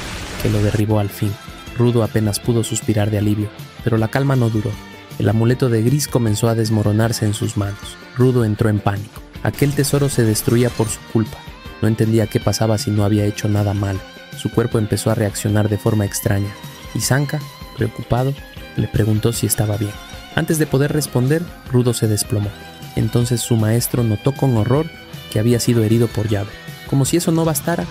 Speaker 1: que lo derribó al fin. Rudo apenas pudo suspirar de alivio, pero la calma no duró. El amuleto de Gris comenzó a desmoronarse en sus manos. Rudo entró en pánico. Aquel tesoro se destruía por su culpa. No entendía qué pasaba si no había hecho nada malo. Su cuerpo empezó a reaccionar de forma extraña, y Sanka, preocupado, le preguntó si estaba bien. Antes de poder responder, Rudo se desplomó. Entonces su maestro notó con horror que había sido herido por Jabber. Como si eso no bastara,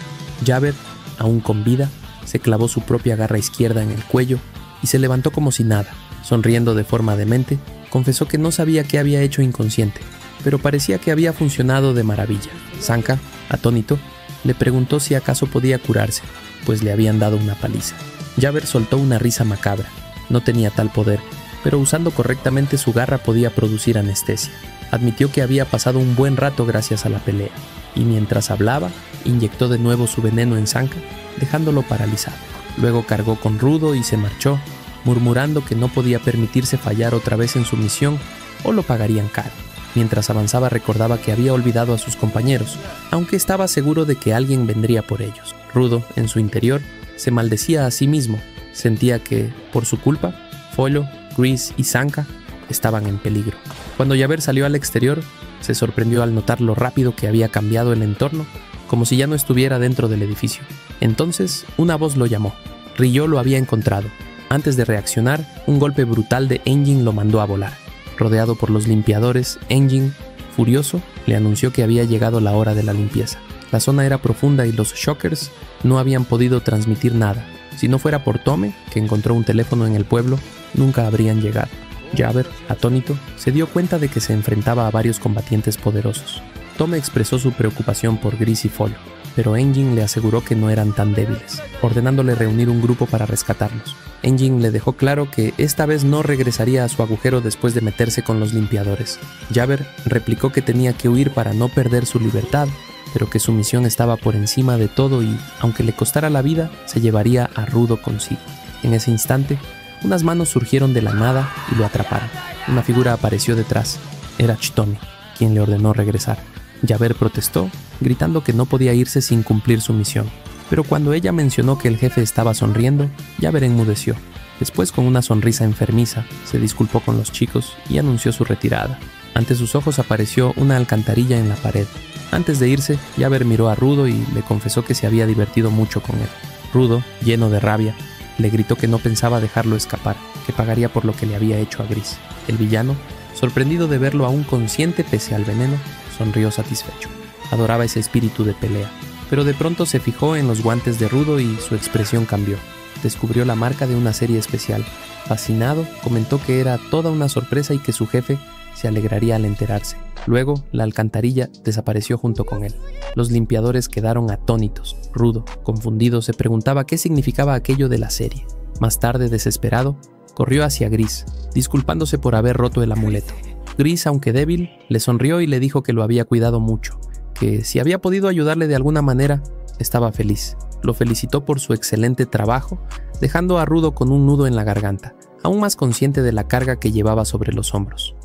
Speaker 1: Jabber, aún con vida, se clavó su propia garra izquierda en el cuello y se levantó como si nada. Sonriendo de forma demente, confesó que no sabía qué había hecho inconsciente, pero parecía que había funcionado de maravilla. Sanka, atónito, le preguntó si acaso podía curarse, pues le habían dado una paliza. Jabber soltó una risa macabra. No tenía tal poder, pero usando correctamente su garra podía producir anestesia. Admitió que había pasado un buen rato gracias a la pelea, y mientras hablaba, inyectó de nuevo su veneno en Sanka, dejándolo paralizado. Luego cargó con Rudo y se marchó, murmurando que no podía permitirse fallar otra vez en su misión o lo pagarían caro. Mientras avanzaba recordaba que había olvidado a sus compañeros, aunque estaba seguro de que alguien vendría por ellos. Rudo, en su interior, se maldecía a sí mismo. Sentía que, por su culpa, Follo, Gris y Sanka estaban en peligro. Cuando Jabber salió al exterior, se sorprendió al notar lo rápido que había cambiado el entorno, como si ya no estuviera dentro del edificio. Entonces, una voz lo llamó. Ryo lo había encontrado. Antes de reaccionar, un golpe brutal de Engine lo mandó a volar. Rodeado por los limpiadores, Engine, furioso, le anunció que había llegado la hora de la limpieza. La zona era profunda y los Shockers no habían podido transmitir nada. Si no fuera por Tome, que encontró un teléfono en el pueblo, nunca habrían llegado. Jabber, atónito, se dio cuenta de que se enfrentaba a varios combatientes poderosos. Tome expresó su preocupación por Gris y Follo, pero Engine le aseguró que no eran tan débiles, ordenándole reunir un grupo para rescatarlos. Engine le dejó claro que esta vez no regresaría a su agujero después de meterse con los limpiadores. Jabber replicó que tenía que huir para no perder su libertad, pero que su misión estaba por encima de todo y, aunque le costara la vida, se llevaría a Rudo consigo. En ese instante, unas manos surgieron de la nada y lo atraparon. Una figura apareció detrás. Era Chitomi, quien le ordenó regresar. Jabber protestó, gritando que no podía irse sin cumplir su misión. Pero cuando ella mencionó que el jefe estaba sonriendo, Jabber enmudeció. Después, con una sonrisa enfermiza, se disculpó con los chicos y anunció su retirada. Ante sus ojos apareció una alcantarilla en la pared. Antes de irse, Jabber miró a Rudo y le confesó que se había divertido mucho con él. Rudo, lleno de rabia, le gritó que no pensaba dejarlo escapar, que pagaría por lo que le había hecho a Gris. El villano, sorprendido de verlo aún consciente pese al veneno, sonrió satisfecho. Adoraba ese espíritu de pelea, pero de pronto se fijó en los guantes de Rudo y su expresión cambió. Descubrió la marca de una serie especial. Fascinado, comentó que era toda una sorpresa y que su jefe se alegraría al enterarse. Luego, la alcantarilla desapareció junto con él. Los limpiadores quedaron atónitos. Rudo, confundido, se preguntaba qué significaba aquello de la serie. Más tarde, desesperado, corrió hacia Gris, disculpándose por haber roto el amuleto. Gris, aunque débil, le sonrió y le dijo que lo había cuidado mucho, que si había podido ayudarle de alguna manera, estaba feliz. Lo felicitó por su excelente trabajo, dejando a Rudo con un nudo en la garganta, aún más consciente de la carga que llevaba sobre los hombros.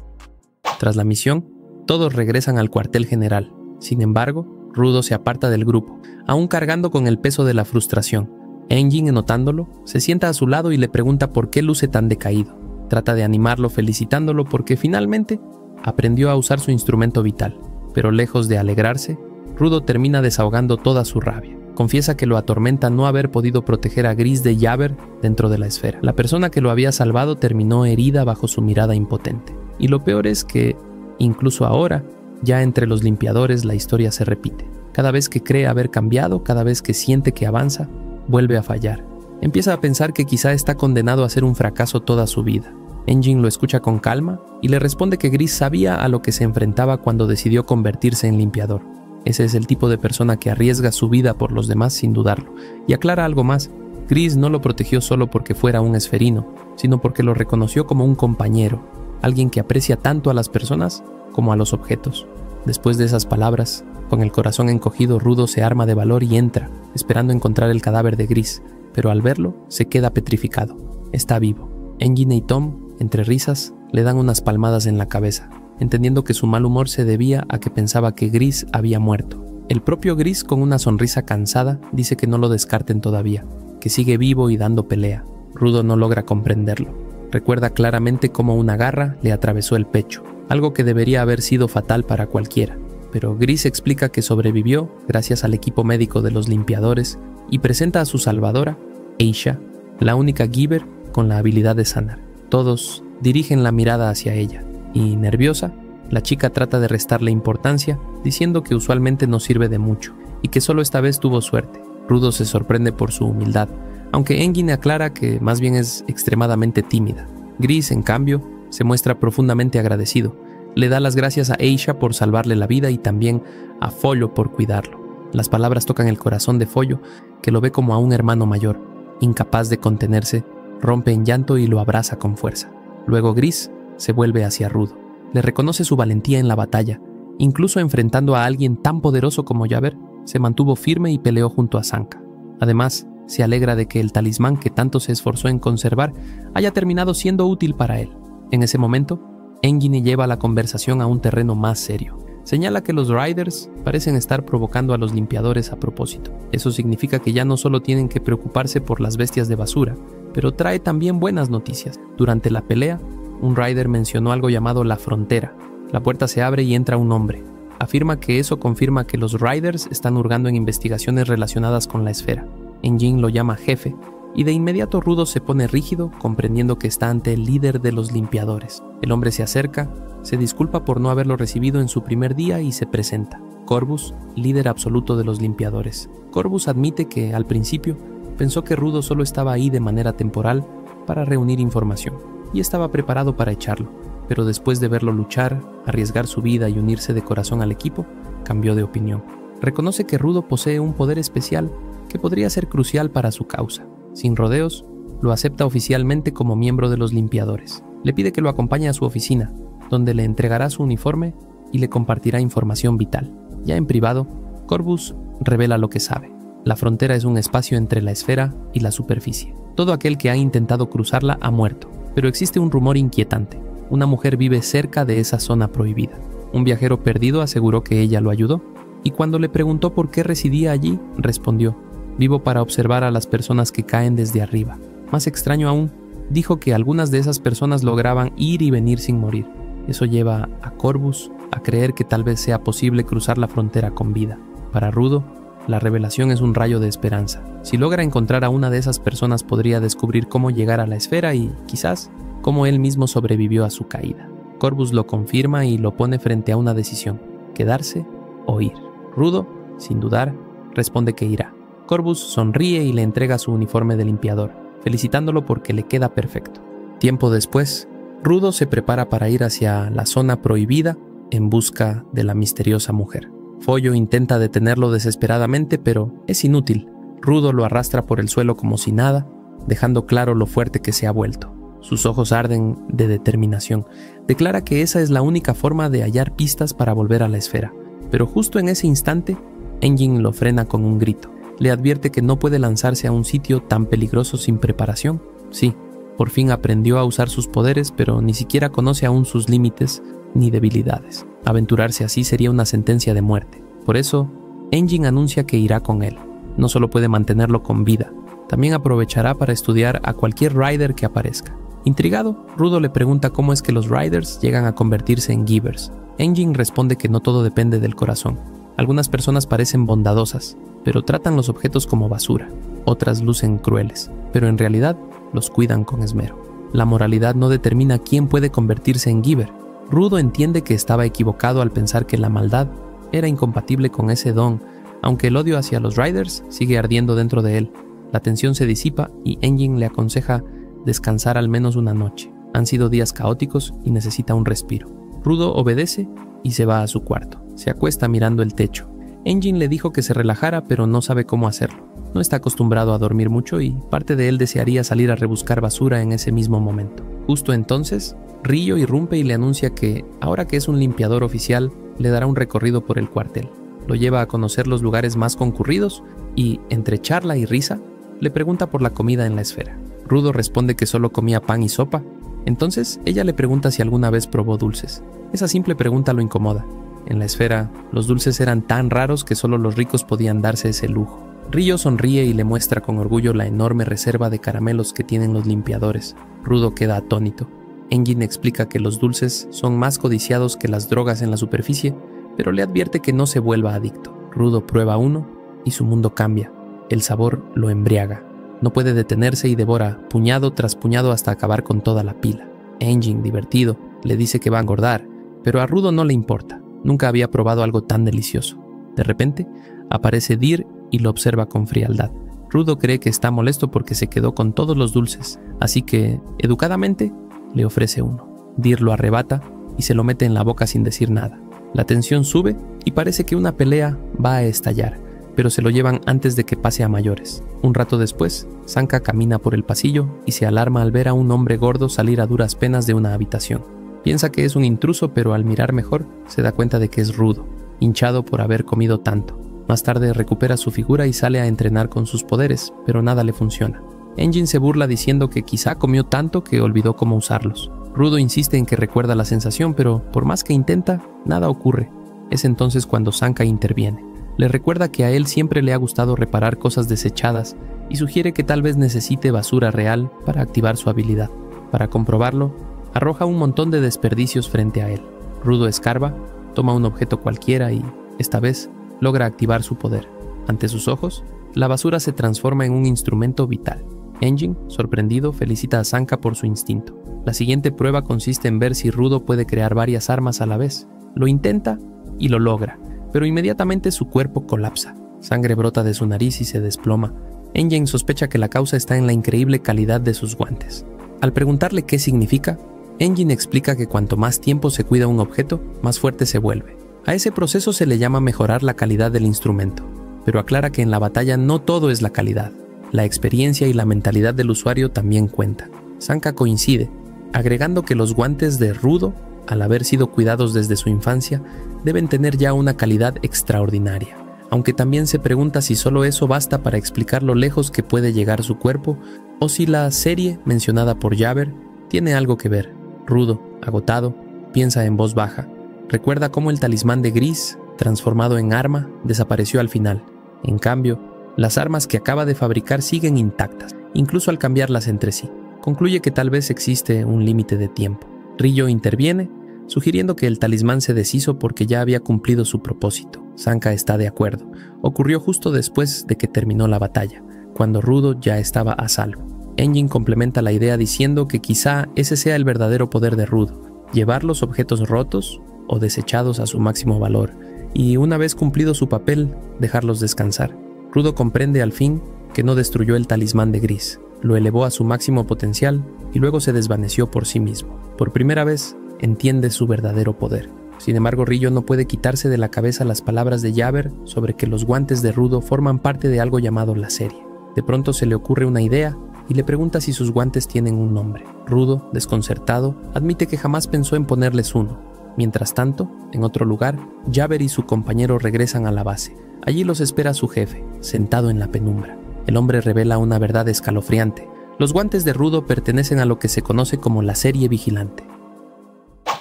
Speaker 1: Tras la misión, todos regresan al cuartel general. Sin embargo, Rudo se aparta del grupo, aún cargando con el peso de la frustración. Engin, notándolo, se sienta a su lado y le pregunta por qué luce tan decaído. Trata de animarlo felicitándolo porque finalmente aprendió a usar su instrumento vital. Pero lejos de alegrarse, Rudo termina desahogando toda su rabia. Confiesa que lo atormenta no haber podido proteger a Gris de Yaber dentro de la esfera. La persona que lo había salvado terminó herida bajo su mirada impotente. Y lo peor es que, incluso ahora, ya entre los limpiadores la historia se repite. Cada vez que cree haber cambiado, cada vez que siente que avanza, vuelve a fallar. Empieza a pensar que quizá está condenado a ser un fracaso toda su vida. Engin lo escucha con calma y le responde que Gris sabía a lo que se enfrentaba cuando decidió convertirse en limpiador. Ese es el tipo de persona que arriesga su vida por los demás sin dudarlo. Y aclara algo más: Gris no lo protegió solo porque fuera un esferino, sino porque lo reconoció como un compañero, alguien que aprecia tanto a las personas como a los objetos. Después de esas palabras, con el corazón encogido, Rudo se arma de valor y entra, esperando encontrar el cadáver de Gris, pero al verlo, se queda petrificado. Está vivo. Engin y Tom, entre risas, le dan unas palmadas en la cabeza, entendiendo que su mal humor se debía a que pensaba que Gris había muerto. El propio Gris, con una sonrisa cansada, dice que no lo descarten todavía, que sigue vivo y dando pelea. Rudo no logra comprenderlo. Recuerda claramente cómo una garra le atravesó el pecho, algo que debería haber sido fatal para cualquiera. Pero Gris explica que sobrevivió gracias al equipo médico de los limpiadores y presenta a su salvadora, Aisha, la única Giver con la habilidad de sanar. Todos dirigen la mirada hacia ella y, nerviosa, la chica trata de restarle importancia, diciendo que usualmente no sirve de mucho y que solo esta vez tuvo suerte. Rudo se sorprende por su humildad, aunque Engin aclara que más bien es extremadamente tímida. Gris, en cambio, se muestra profundamente agradecido. Le da las gracias a Aisha por salvarle la vida y también a Follo por cuidarlo. Las palabras tocan el corazón de Follo, que lo ve como a un hermano mayor. Incapaz de contenerse, rompe en llanto y lo abraza con fuerza. Luego Gris se vuelve hacia Rudo. Le reconoce su valentía en la batalla. Incluso enfrentando a alguien tan poderoso como Yaber, se mantuvo firme y peleó junto a Sanka. Además, se alegra de que el talismán que tanto se esforzó en conservar haya terminado siendo útil para él. En ese momento, Engin lleva la conversación a un terreno más serio. Señala que los Riders parecen estar provocando a los limpiadores a propósito. Eso significa que ya no solo tienen que preocuparse por las bestias de basura, pero trae también buenas noticias. Durante la pelea, un Rider mencionó algo llamado la frontera. La puerta se abre y entra un hombre. Afirma que eso confirma que los Riders están hurgando en investigaciones relacionadas con la esfera. Engin lo llama jefe, y de inmediato Rudo se pone rígido, comprendiendo que está ante el líder de los limpiadores. El hombre se acerca, se disculpa por no haberlo recibido en su primer día y se presenta. Corvus, líder absoluto de los limpiadores. Corvus admite que, al principio, pensó que Rudo solo estaba ahí de manera temporal para reunir información, y estaba preparado para echarlo, pero después de verlo luchar, arriesgar su vida y unirse de corazón al equipo, cambió de opinión. Reconoce que Rudo posee un poder especial que podría ser crucial para su causa. Sin rodeos, lo acepta oficialmente como miembro de los limpiadores. Le pide que lo acompañe a su oficina, donde le entregará su uniforme y le compartirá información vital. Ya en privado, Corvus revela lo que sabe. La frontera es un espacio entre la esfera y la superficie. Todo aquel que ha intentado cruzarla ha muerto, pero existe un rumor inquietante. Una mujer vive cerca de esa zona prohibida. Un viajero perdido aseguró que ella lo ayudó, y cuando le preguntó por qué residía allí, respondió: vivo para observar a las personas que caen desde arriba. Más extraño aún, dijo que algunas de esas personas lograban ir y venir sin morir. Eso lleva a Corvus a creer que tal vez sea posible cruzar la frontera con vida. Para Rudo, la revelación es un rayo de esperanza. Si logra encontrar a una de esas personas, podría descubrir cómo llegar a la esfera y, quizás, cómo él mismo sobrevivió a su caída. Corvus lo confirma y lo pone frente a una decisión: quedarse o ir. Rudo, sin dudar, responde que irá. Corvus sonríe y le entrega su uniforme de limpiador, felicitándolo porque le queda perfecto. Tiempo después, Rudo se prepara para ir hacia la zona prohibida en busca de la misteriosa mujer. Follo intenta detenerlo desesperadamente, pero es inútil. Rudo lo arrastra por el suelo como si nada, dejando claro lo fuerte que se ha vuelto. Sus ojos arden de determinación. Declara que esa es la única forma de hallar pistas para volver a la esfera. Pero justo en ese instante, Engin lo frena con un grito. Le advierte que no puede lanzarse a un sitio tan peligroso sin preparación. Sí, por fin aprendió a usar sus poderes, pero ni siquiera conoce aún sus límites ni debilidades. Aventurarse así sería una sentencia de muerte. Por eso, Engin anuncia que irá con él. No solo puede mantenerlo con vida, también aprovechará para estudiar a cualquier Rider que aparezca. Intrigado, Rudo le pregunta cómo es que los Riders llegan a convertirse en Givers. Engin responde que no todo depende del corazón. Algunas personas parecen bondadosas, pero tratan los objetos como basura. Otras lucen crueles, pero en realidad los cuidan con esmero. La moralidad no determina quién puede convertirse en Giver. Rudo entiende que estaba equivocado al pensar que la maldad era incompatible con ese don, aunque el odio hacia los Riders sigue ardiendo dentro de él. La tensión se disipa y Engin le aconseja descansar al menos una noche. Han sido días caóticos y necesita un respiro. Rudo obedece y se va a su cuarto. Se acuesta mirando el techo. Engin le dijo que se relajara, pero no sabe cómo hacerlo. No está acostumbrado a dormir mucho y parte de él desearía salir a rebuscar basura en ese mismo momento. Justo entonces, Ryo irrumpe y le anuncia que, ahora que es un limpiador oficial, le dará un recorrido por el cuartel. Lo lleva a conocer los lugares más concurridos y, entre charla y risa, le pregunta por la comida en la esfera. Rudo responde que solo comía pan y sopa. Entonces, ella le pregunta si alguna vez probó dulces. Esa simple pregunta lo incomoda. En la esfera, los dulces eran tan raros que solo los ricos podían darse ese lujo. Ryo sonríe y le muestra con orgullo la enorme reserva de caramelos que tienen los limpiadores. Rudo queda atónito. Engin explica que los dulces son más codiciados que las drogas en la superficie, pero le advierte que no se vuelva adicto. Rudo prueba uno y su mundo cambia. El sabor lo embriaga. No puede detenerse y devora puñado tras puñado hasta acabar con toda la pila. Engin, divertido, le dice que va a engordar, pero a Rudo no le importa. Nunca había probado algo tan delicioso. De repente, aparece Dir y lo observa con frialdad. Rudo cree que está molesto porque se quedó con todos los dulces, así que, educadamente, le ofrece uno. Dir lo arrebata y se lo mete en la boca sin decir nada. La tensión sube y parece que una pelea va a estallar, pero se lo llevan antes de que pase a mayores. Un rato después, Sanka camina por el pasillo y se alarma al ver a un hombre gordo salir a duras penas de una habitación. Piensa que es un intruso, pero al mirar mejor se da cuenta de que es Rudo, hinchado por haber comido tanto. Más tarde recupera su figura y sale a entrenar con sus poderes, pero nada le funciona. Engin se burla diciendo que quizá comió tanto que olvidó cómo usarlos. Rudo insiste en que recuerda la sensación, pero por más que intenta, nada ocurre. Es entonces cuando Sanka interviene. Le recuerda que a él siempre le ha gustado reparar cosas desechadas y sugiere que tal vez necesite basura real para activar su habilidad. Para comprobarlo, arroja un montón de desperdicios frente a él. Rudo escarba, toma un objeto cualquiera y, esta vez, logra activar su poder. Ante sus ojos, la basura se transforma en un instrumento vital. Engin, sorprendido, felicita a Sanka por su instinto. La siguiente prueba consiste en ver si Rudo puede crear varias armas a la vez. Lo intenta y lo logra, pero inmediatamente su cuerpo colapsa. Sangre brota de su nariz y se desploma. Engin sospecha que la causa está en la increíble calidad de sus guantes. Al preguntarle qué significa, Engin explica que cuanto más tiempo se cuida un objeto, más fuerte se vuelve. A ese proceso se le llama mejorar la calidad del instrumento, pero aclara que en la batalla no todo es la calidad. La experiencia y la mentalidad del usuario también cuentan. Sanka coincide, agregando que los guantes de Rudo, al haber sido cuidados desde su infancia, deben tener ya una calidad extraordinaria. Aunque también se pregunta si solo eso basta para explicar lo lejos que puede llegar su cuerpo, o si la serie mencionada por Jaber tiene algo que ver. Rudo, agotado, piensa en voz baja. Recuerda cómo el talismán de Gris, transformado en arma, desapareció al final. En cambio, las armas que acaba de fabricar siguen intactas, incluso al cambiarlas entre sí. Concluye que tal vez existe un límite de tiempo. Ryo interviene, sugiriendo que el talismán se deshizo porque ya había cumplido su propósito. Sanka está de acuerdo. Ocurrió justo después de que terminó la batalla, cuando Rudo ya estaba a salvo. Engin complementa la idea diciendo que quizá ese sea el verdadero poder de Rudo, llevar los objetos rotos o desechados a su máximo valor, y una vez cumplido su papel, dejarlos descansar. Rudo comprende al fin que no destruyó el talismán de Gris, lo elevó a su máximo potencial y luego se desvaneció por sí mismo. Por primera vez, entiende su verdadero poder. Sin embargo, Ryo no puede quitarse de la cabeza las palabras de Jaber sobre que los guantes de Rudo forman parte de algo llamado la serie. De pronto se le ocurre una idea y le pregunta si sus guantes tienen un nombre. Rudo, desconcertado, admite que jamás pensó en ponerles uno. Mientras tanto, en otro lugar, Javer y su compañero regresan a la base. Allí los espera su jefe, sentado en la penumbra. El hombre revela una verdad escalofriante. Los guantes de Rudo pertenecen a lo que se conoce como la serie vigilante.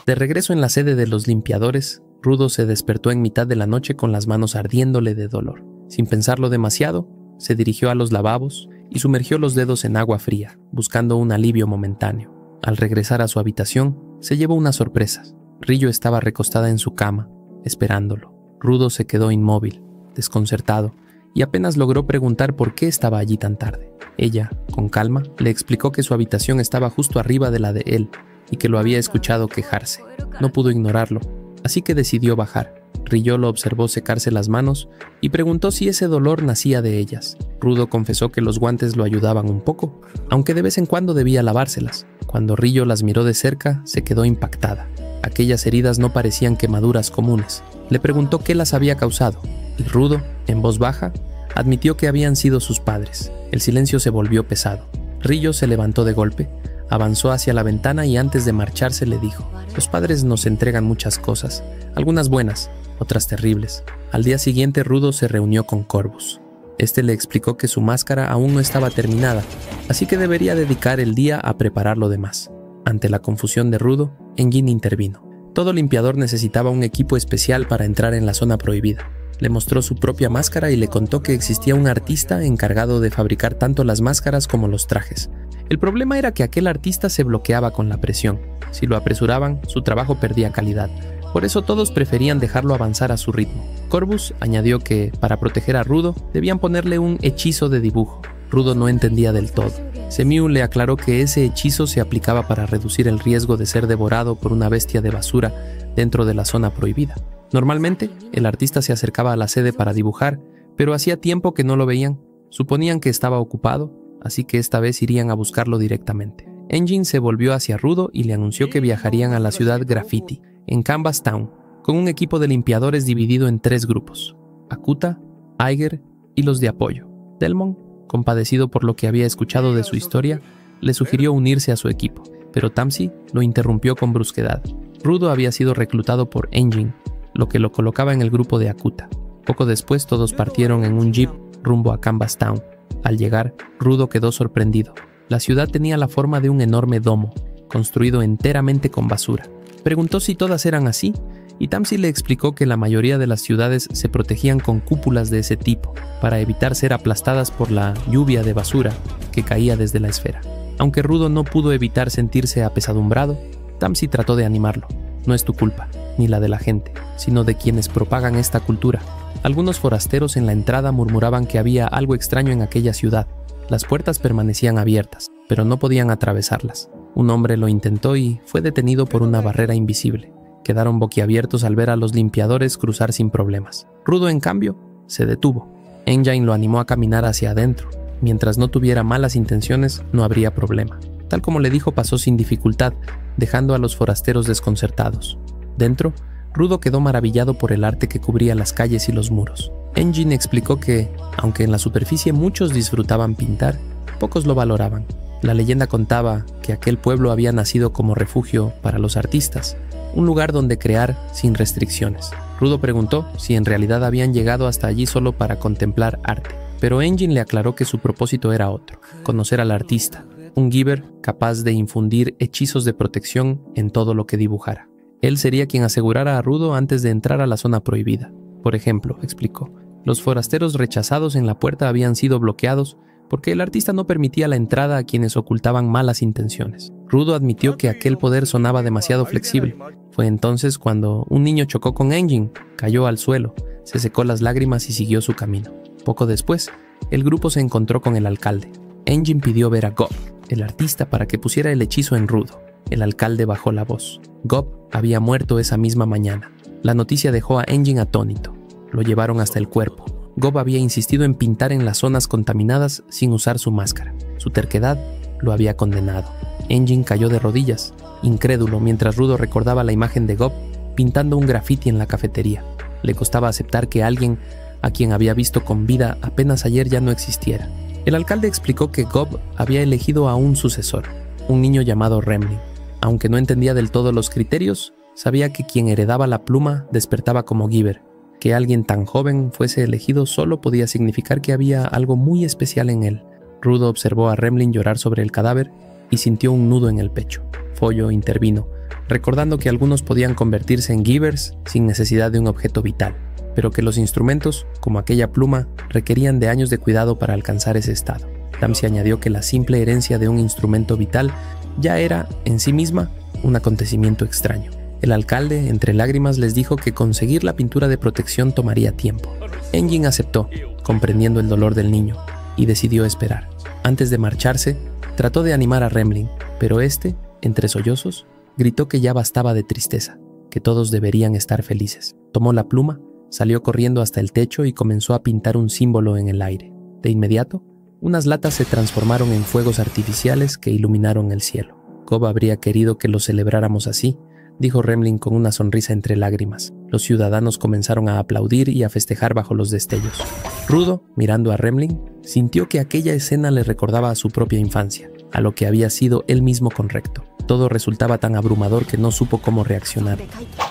Speaker 1: De regreso en la sede de los limpiadores, Rudo se despertó en mitad de la noche con las manos ardiéndole de dolor. Sin pensarlo demasiado, se dirigió a los lavabos y sumergió los dedos en agua fría, buscando un alivio momentáneo. Al regresar a su habitación, se llevó unas sorpresas. Rillo estaba recostada en su cama, esperándolo. Rudo se quedó inmóvil, desconcertado, y apenas logró preguntar por qué estaba allí tan tarde. Ella, con calma, le explicó que su habitación estaba justo arriba de la de él y que lo había escuchado quejarse. No pudo ignorarlo, así que decidió bajar. Rillo lo observó secarse las manos y preguntó si ese dolor nacía de ellas. Rudo confesó que los guantes lo ayudaban un poco, aunque de vez en cuando debía lavárselas. Cuando Rillo las miró de cerca, se quedó impactada. Aquellas heridas no parecían quemaduras comunes. Le preguntó qué las había causado, y Rudo, en voz baja, admitió que habían sido sus padres. El silencio se volvió pesado. Rillo se levantó de golpe, avanzó hacia la ventana y antes de marcharse le dijo: «Los padres nos entregan muchas cosas, algunas buenas, otras terribles». Al día siguiente Rudo se reunió con Corvus. Este le explicó que su máscara aún no estaba terminada, así que debería dedicar el día a preparar lo demás. Ante la confusión de Rudo, Engin intervino. Todo limpiador necesitaba un equipo especial para entrar en la zona prohibida. Le mostró su propia máscara y le contó que existía un artista encargado de fabricar tanto las máscaras como los trajes. El problema era que aquel artista se bloqueaba con la presión. Si lo apresuraban, su trabajo perdía calidad. Por eso todos preferían dejarlo avanzar a su ritmo. Corvus añadió que, para proteger a Rudo, debían ponerle un hechizo de dibujo. Rudo no entendía del todo. Semiu le aclaró que ese hechizo se aplicaba para reducir el riesgo de ser devorado por una bestia de basura dentro de la zona prohibida. Normalmente, el artista se acercaba a la sede para dibujar, pero hacía tiempo que no lo veían. Suponían que estaba ocupado, así que esta vez irían a buscarlo directamente. Engin se volvió hacia Rudo y le anunció que viajarían a la ciudad Graffiti, en Canvas Town, con un equipo de limpiadores dividido en 3 grupos: Akuta, Aiger y los de apoyo. Delmon, compadecido por lo que había escuchado de su historia, le sugirió unirse a su equipo, pero Tamsi lo interrumpió con brusquedad. Rudo había sido reclutado por Engin, lo que lo colocaba en el grupo de Akuta. Poco después todos partieron en un jeep rumbo a Canvas Town. Al llegar, Rudo quedó sorprendido. La ciudad tenía la forma de un enorme domo, construido enteramente con basura. Preguntó si todas eran así, y Tamsi le explicó que la mayoría de las ciudades se protegían con cúpulas de ese tipo, para evitar ser aplastadas por la lluvia de basura que caía desde la esfera. Aunque Rudo no pudo evitar sentirse apesadumbrado, Tamsi trató de animarlo. No es tu culpa, ni la de la gente, sino de quienes propagan esta cultura. Algunos forasteros en la entrada murmuraban que había algo extraño en aquella ciudad. Las puertas permanecían abiertas, pero no podían atravesarlas. Un hombre lo intentó y fue detenido por una barrera invisible. Quedaron boquiabiertos al ver a los limpiadores cruzar sin problemas. Rudo, en cambio, se detuvo. Engin lo animó a caminar hacia adentro. Mientras no tuviera malas intenciones, no habría problema. Tal como le dijo, pasó sin dificultad, dejando a los forasteros desconcertados. Dentro, Rudo quedó maravillado por el arte que cubría las calles y los muros. Engin explicó que, aunque en la superficie muchos disfrutaban pintar, pocos lo valoraban. La leyenda contaba que aquel pueblo había nacido como refugio para los artistas, un lugar donde crear sin restricciones. Rudo preguntó si en realidad habían llegado hasta allí solo para contemplar arte, pero Engin le aclaró que su propósito era otro: conocer al artista, un giver capaz de infundir hechizos de protección en todo lo que dibujara. Él sería quien asegurara a Rudo antes de entrar a la zona prohibida. Por ejemplo, explicó, los forasteros rechazados en la puerta habían sido bloqueados porque el artista no permitía la entrada a quienes ocultaban malas intenciones. Rudo admitió que aquel poder sonaba demasiado flexible. Fue entonces cuando un niño chocó con Engin, cayó al suelo, se secó las lágrimas y siguió su camino. Poco después, el grupo se encontró con el alcalde. Engin pidió ver a Gob, el artista, para que pusiera el hechizo en Rudo. El alcalde bajó la voz. Gob había muerto esa misma mañana. La noticia dejó a Engin atónito. Lo llevaron hasta el cuerpo. Gob había insistido en pintar en las zonas contaminadas sin usar su máscara. Su terquedad lo había condenado. Engin cayó de rodillas, incrédulo, mientras Rudo recordaba la imagen de Gob pintando un grafiti en la cafetería. Le costaba aceptar que alguien a quien había visto con vida apenas ayer ya no existiera. El alcalde explicó que Gob había elegido a un sucesor, un niño llamado Remlin. Aunque no entendía del todo los criterios, sabía que quien heredaba la pluma despertaba como Giver. Que alguien tan joven fuese elegido solo podía significar que había algo muy especial en él. Rudo observó a Remlin llorar sobre el cadáver y sintió un nudo en el pecho. Follo intervino, recordando que algunos podían convertirse en Givers sin necesidad de un objeto vital, pero que los instrumentos, como aquella pluma, requerían de años de cuidado para alcanzar ese estado. Dempsey añadió que la simple herencia de un instrumento vital ya era, en sí misma, un acontecimiento extraño. El alcalde, entre lágrimas, les dijo que conseguir la pintura de protección tomaría tiempo. Engin aceptó, comprendiendo el dolor del niño, y decidió esperar. Antes de marcharse, trató de animar a Remlin, pero este, entre sollozos, gritó que ya bastaba de tristeza, que todos deberían estar felices. Tomó la pluma, salió corriendo hasta el techo y comenzó a pintar un símbolo en el aire. De inmediato, unas latas se transformaron en fuegos artificiales que iluminaron el cielo. Gob habría querido que lo celebráramos así, dijo Remlin con una sonrisa entre lágrimas. Los ciudadanos comenzaron a aplaudir y a festejar bajo los destellos. Rudo, mirando a Remlin, sintió que aquella escena le recordaba a su propia infancia, a lo que había sido él mismo con Recto. Todo resultaba tan abrumador que no supo cómo reaccionar.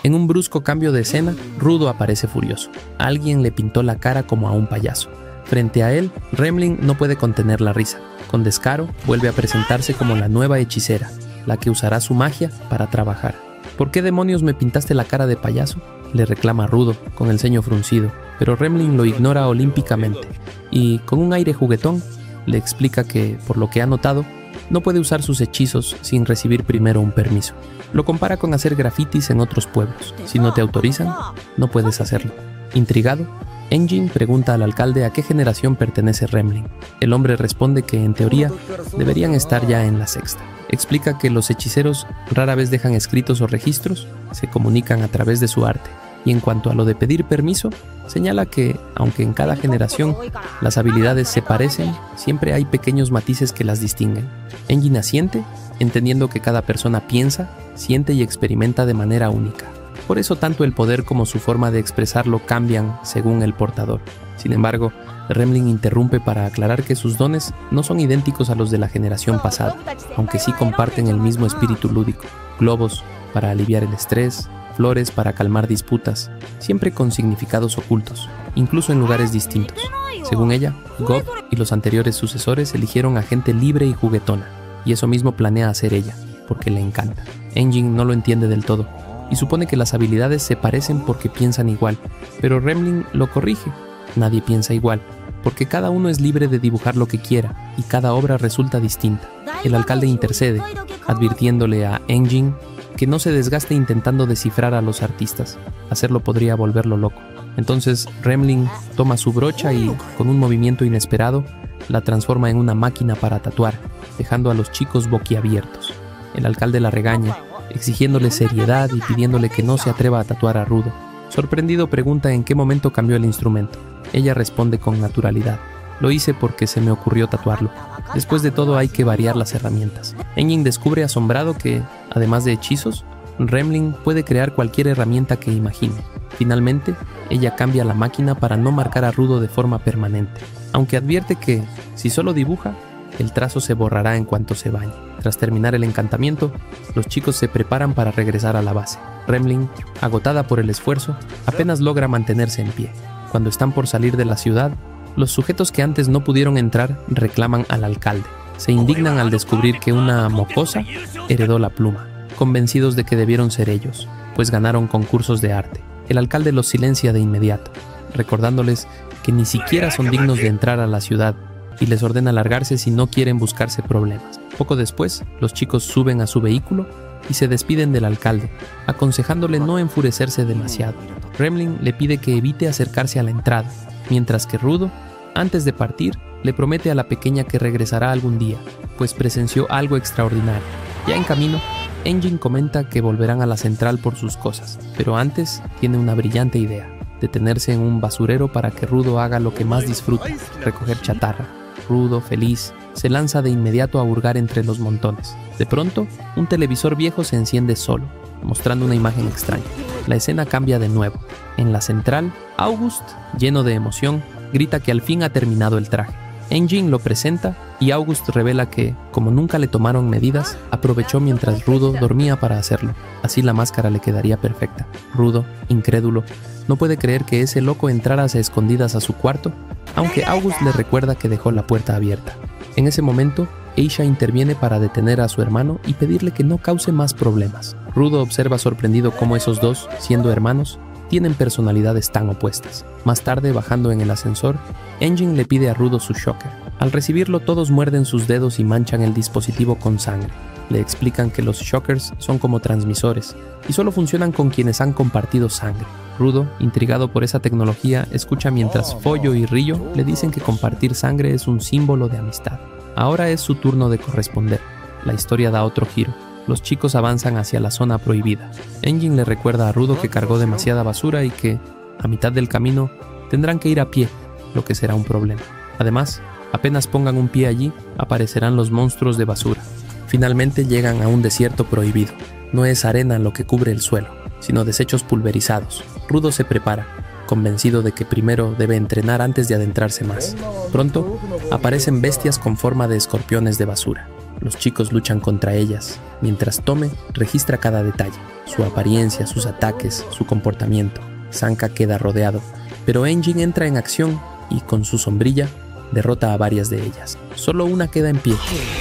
Speaker 1: En un brusco cambio de escena, Rudo aparece furioso. Alguien le pintó la cara como a un payaso. Frente a él, Remlin no puede contener la risa. Con descaro, vuelve a presentarse como la nueva hechicera, la que usará su magia para trabajar. ¿Por qué demonios me pintaste la cara de payaso?, le reclama Rudo, con el ceño fruncido, pero Remlin lo ignora olímpicamente y, con un aire juguetón, le explica que, por lo que ha notado, no puede usar sus hechizos sin recibir primero un permiso. Lo compara con hacer grafitis en otros pueblos. Si no te autorizan, no puedes hacerlo. Intrigado, Engin pregunta al alcalde a qué generación pertenece Remlin. El hombre responde que, en teoría, deberían estar ya en la sexta. Explica que los hechiceros rara vez dejan escritos o registros, se comunican a través de su arte. Y en cuanto a lo de pedir permiso, señala que, aunque en cada generación las habilidades se parecen, siempre hay pequeños matices que las distinguen. Engin asiente, entendiendo que cada persona piensa, siente y experimenta de manera única. Por eso tanto el poder como su forma de expresarlo cambian según el portador. Sin embargo, Remlin interrumpe para aclarar que sus dones no son idénticos a los de la generación pasada, aunque sí comparten el mismo espíritu lúdico. Globos para aliviar el estrés, flores para calmar disputas, siempre con significados ocultos, incluso en lugares distintos. Según ella, Gob y los anteriores sucesores eligieron a gente libre y juguetona, y eso mismo planea hacer ella, porque le encanta. Engin no lo entiende del todo, y supone que las habilidades se parecen porque piensan igual, pero Remlin lo corrige. Nadie piensa igual, porque cada uno es libre de dibujar lo que quiera, y cada obra resulta distinta. El alcalde intercede, advirtiéndole a Engin que no se desgaste intentando descifrar a los artistas. Hacerlo podría volverlo loco. Entonces Remlin toma su brocha y, con un movimiento inesperado, la transforma en una máquina para tatuar, dejando a los chicos boquiabiertos. El alcalde la regaña, exigiéndole seriedad y pidiéndole que no se atreva a tatuar a Rudo. Sorprendido pregunta en qué momento cambió el instrumento. Ella responde con naturalidad: lo hice porque se me ocurrió tatuarlo. Después de todo hay que variar las herramientas. Engin descubre asombrado que, además de hechizos, Remlin puede crear cualquier herramienta que imagine. Finalmente, ella cambia la máquina para no marcar a Rudo de forma permanente, aunque advierte que, si solo dibuja, el trazo se borrará en cuanto se bañe. Tras terminar el encantamiento, los chicos se preparan para regresar a la base. Remlin, agotada por el esfuerzo, apenas logra mantenerse en pie. Cuando están por salir de la ciudad, los sujetos que antes no pudieron entrar reclaman al alcalde. Se indignan al descubrir que una mocosa heredó la pluma, convencidos de que debieron ser ellos, pues ganaron concursos de arte. El alcalde los silencia de inmediato, recordándoles que ni siquiera son dignos de entrar a la ciudad, y les ordena largarse si no quieren buscarse problemas. Poco después, los chicos suben a su vehículo y se despiden del alcalde, aconsejándole no enfurecerse demasiado. Remlin le pide que evite acercarse a la entrada, mientras que Rudo, antes de partir, le promete a la pequeña que regresará algún día, pues presenció algo extraordinario. Ya en camino, Engin comenta que volverán a la central por sus cosas, pero antes tiene una brillante idea: detenerse en un basurero para que Rudo haga lo que más disfruta, recoger chatarra. Rudo, feliz, se lanza de inmediato a hurgar entre los montones. De pronto, un televisor viejo se enciende solo, mostrando una imagen extraña. La escena cambia de nuevo. En la central, August, lleno de emoción, grita que al fin ha terminado el traje. Engin lo presenta y August revela que, como nunca le tomaron medidas, aprovechó mientras Rudo dormía para hacerlo. Así la máscara le quedaría perfecta. Rudo, incrédulo, no puede creer que ese loco entrara a escondidas a su cuarto, aunque August le recuerda que dejó la puerta abierta. En ese momento, Aisha interviene para detener a su hermano y pedirle que no cause más problemas. Rudo observa sorprendido cómo esos dos, siendo hermanos, tienen personalidades tan opuestas. Más tarde, bajando en el ascensor, Engin le pide a Rudo su shocker. Al recibirlo, todos muerden sus dedos y manchan el dispositivo con sangre. Le explican que los shockers son como transmisores y solo funcionan con quienes han compartido sangre. Rudo, intrigado por esa tecnología, escucha mientras Follo y Rillo le dicen que compartir sangre es un símbolo de amistad. Ahora es su turno de corresponder. La historia da otro giro. Los chicos avanzan hacia la zona prohibida. Engin le recuerda a Rudo que cargó demasiada basura y que, a mitad del camino, tendrán que ir a pie, lo que será un problema. Además, apenas pongan un pie allí, aparecerán los monstruos de basura. Finalmente llegan a un desierto prohibido. No es arena lo que cubre el suelo, sino desechos pulverizados. Rudo se prepara, convencido de que primero debe entrenar antes de adentrarse más. Pronto, aparecen bestias con forma de escorpiones de basura. Los chicos luchan contra ellas, mientras Tome registra cada detalle, su apariencia, sus ataques, su comportamiento. Sanka queda rodeado, pero Engin entra en acción y, con su sombrilla, derrota a varias de ellas. Solo una queda en pie,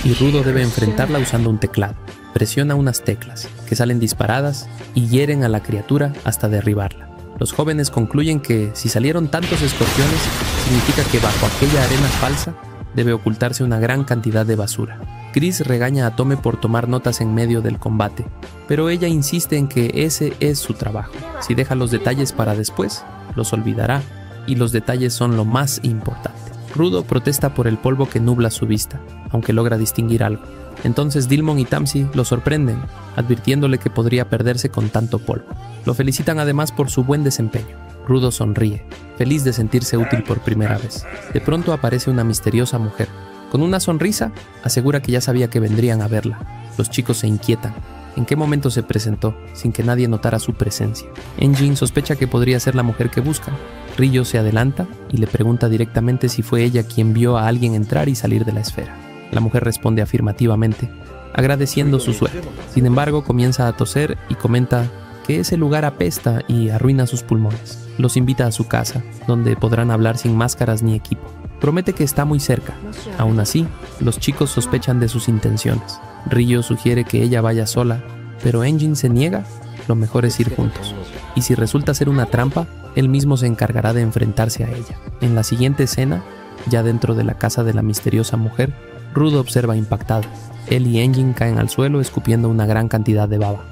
Speaker 1: y Rudo debe enfrentarla usando un teclado. Presiona unas teclas, que salen disparadas y hieren a la criatura hasta derribarla. Los jóvenes concluyen que, si salieron tantos escorpiones, significa que bajo aquella arena falsa debe ocultarse una gran cantidad de basura. Chris regaña a Tome por tomar notas en medio del combate, pero ella insiste en que ese es su trabajo. Si deja los detalles para después, los olvidará, y los detalles son lo más importante. Rudo protesta por el polvo que nubla su vista, aunque logra distinguir algo. Entonces Dilmon y Tamsi lo sorprenden, advirtiéndole que podría perderse con tanto polvo. Lo felicitan además por su buen desempeño. Rudo sonríe, feliz de sentirse útil por primera vez. De pronto aparece una misteriosa mujer. Con una sonrisa, asegura que ya sabía que vendrían a verla. Los chicos se inquietan. ¿En qué momento se presentó, sin que nadie notara su presencia? Engin sospecha que podría ser la mujer que buscan. Rillo se adelanta y le pregunta directamente si fue ella quien vio a alguien entrar y salir de la esfera. La mujer responde afirmativamente, agradeciendo su suerte. Sin embargo, comienza a toser y comenta que ese lugar apesta y arruina sus pulmones. Los invita a su casa, donde podrán hablar sin máscaras ni equipo. Promete que está muy cerca. Aún así, los chicos sospechan de sus intenciones. Rillo sugiere que ella vaya sola, pero Engin se niega. Lo mejor es ir juntos. Y si resulta ser una trampa, él mismo se encargará de enfrentarse a ella. En la siguiente escena, ya dentro de la casa de la misteriosa mujer, Rudo observa impactado. Él y Engin caen al suelo escupiendo una gran cantidad de baba.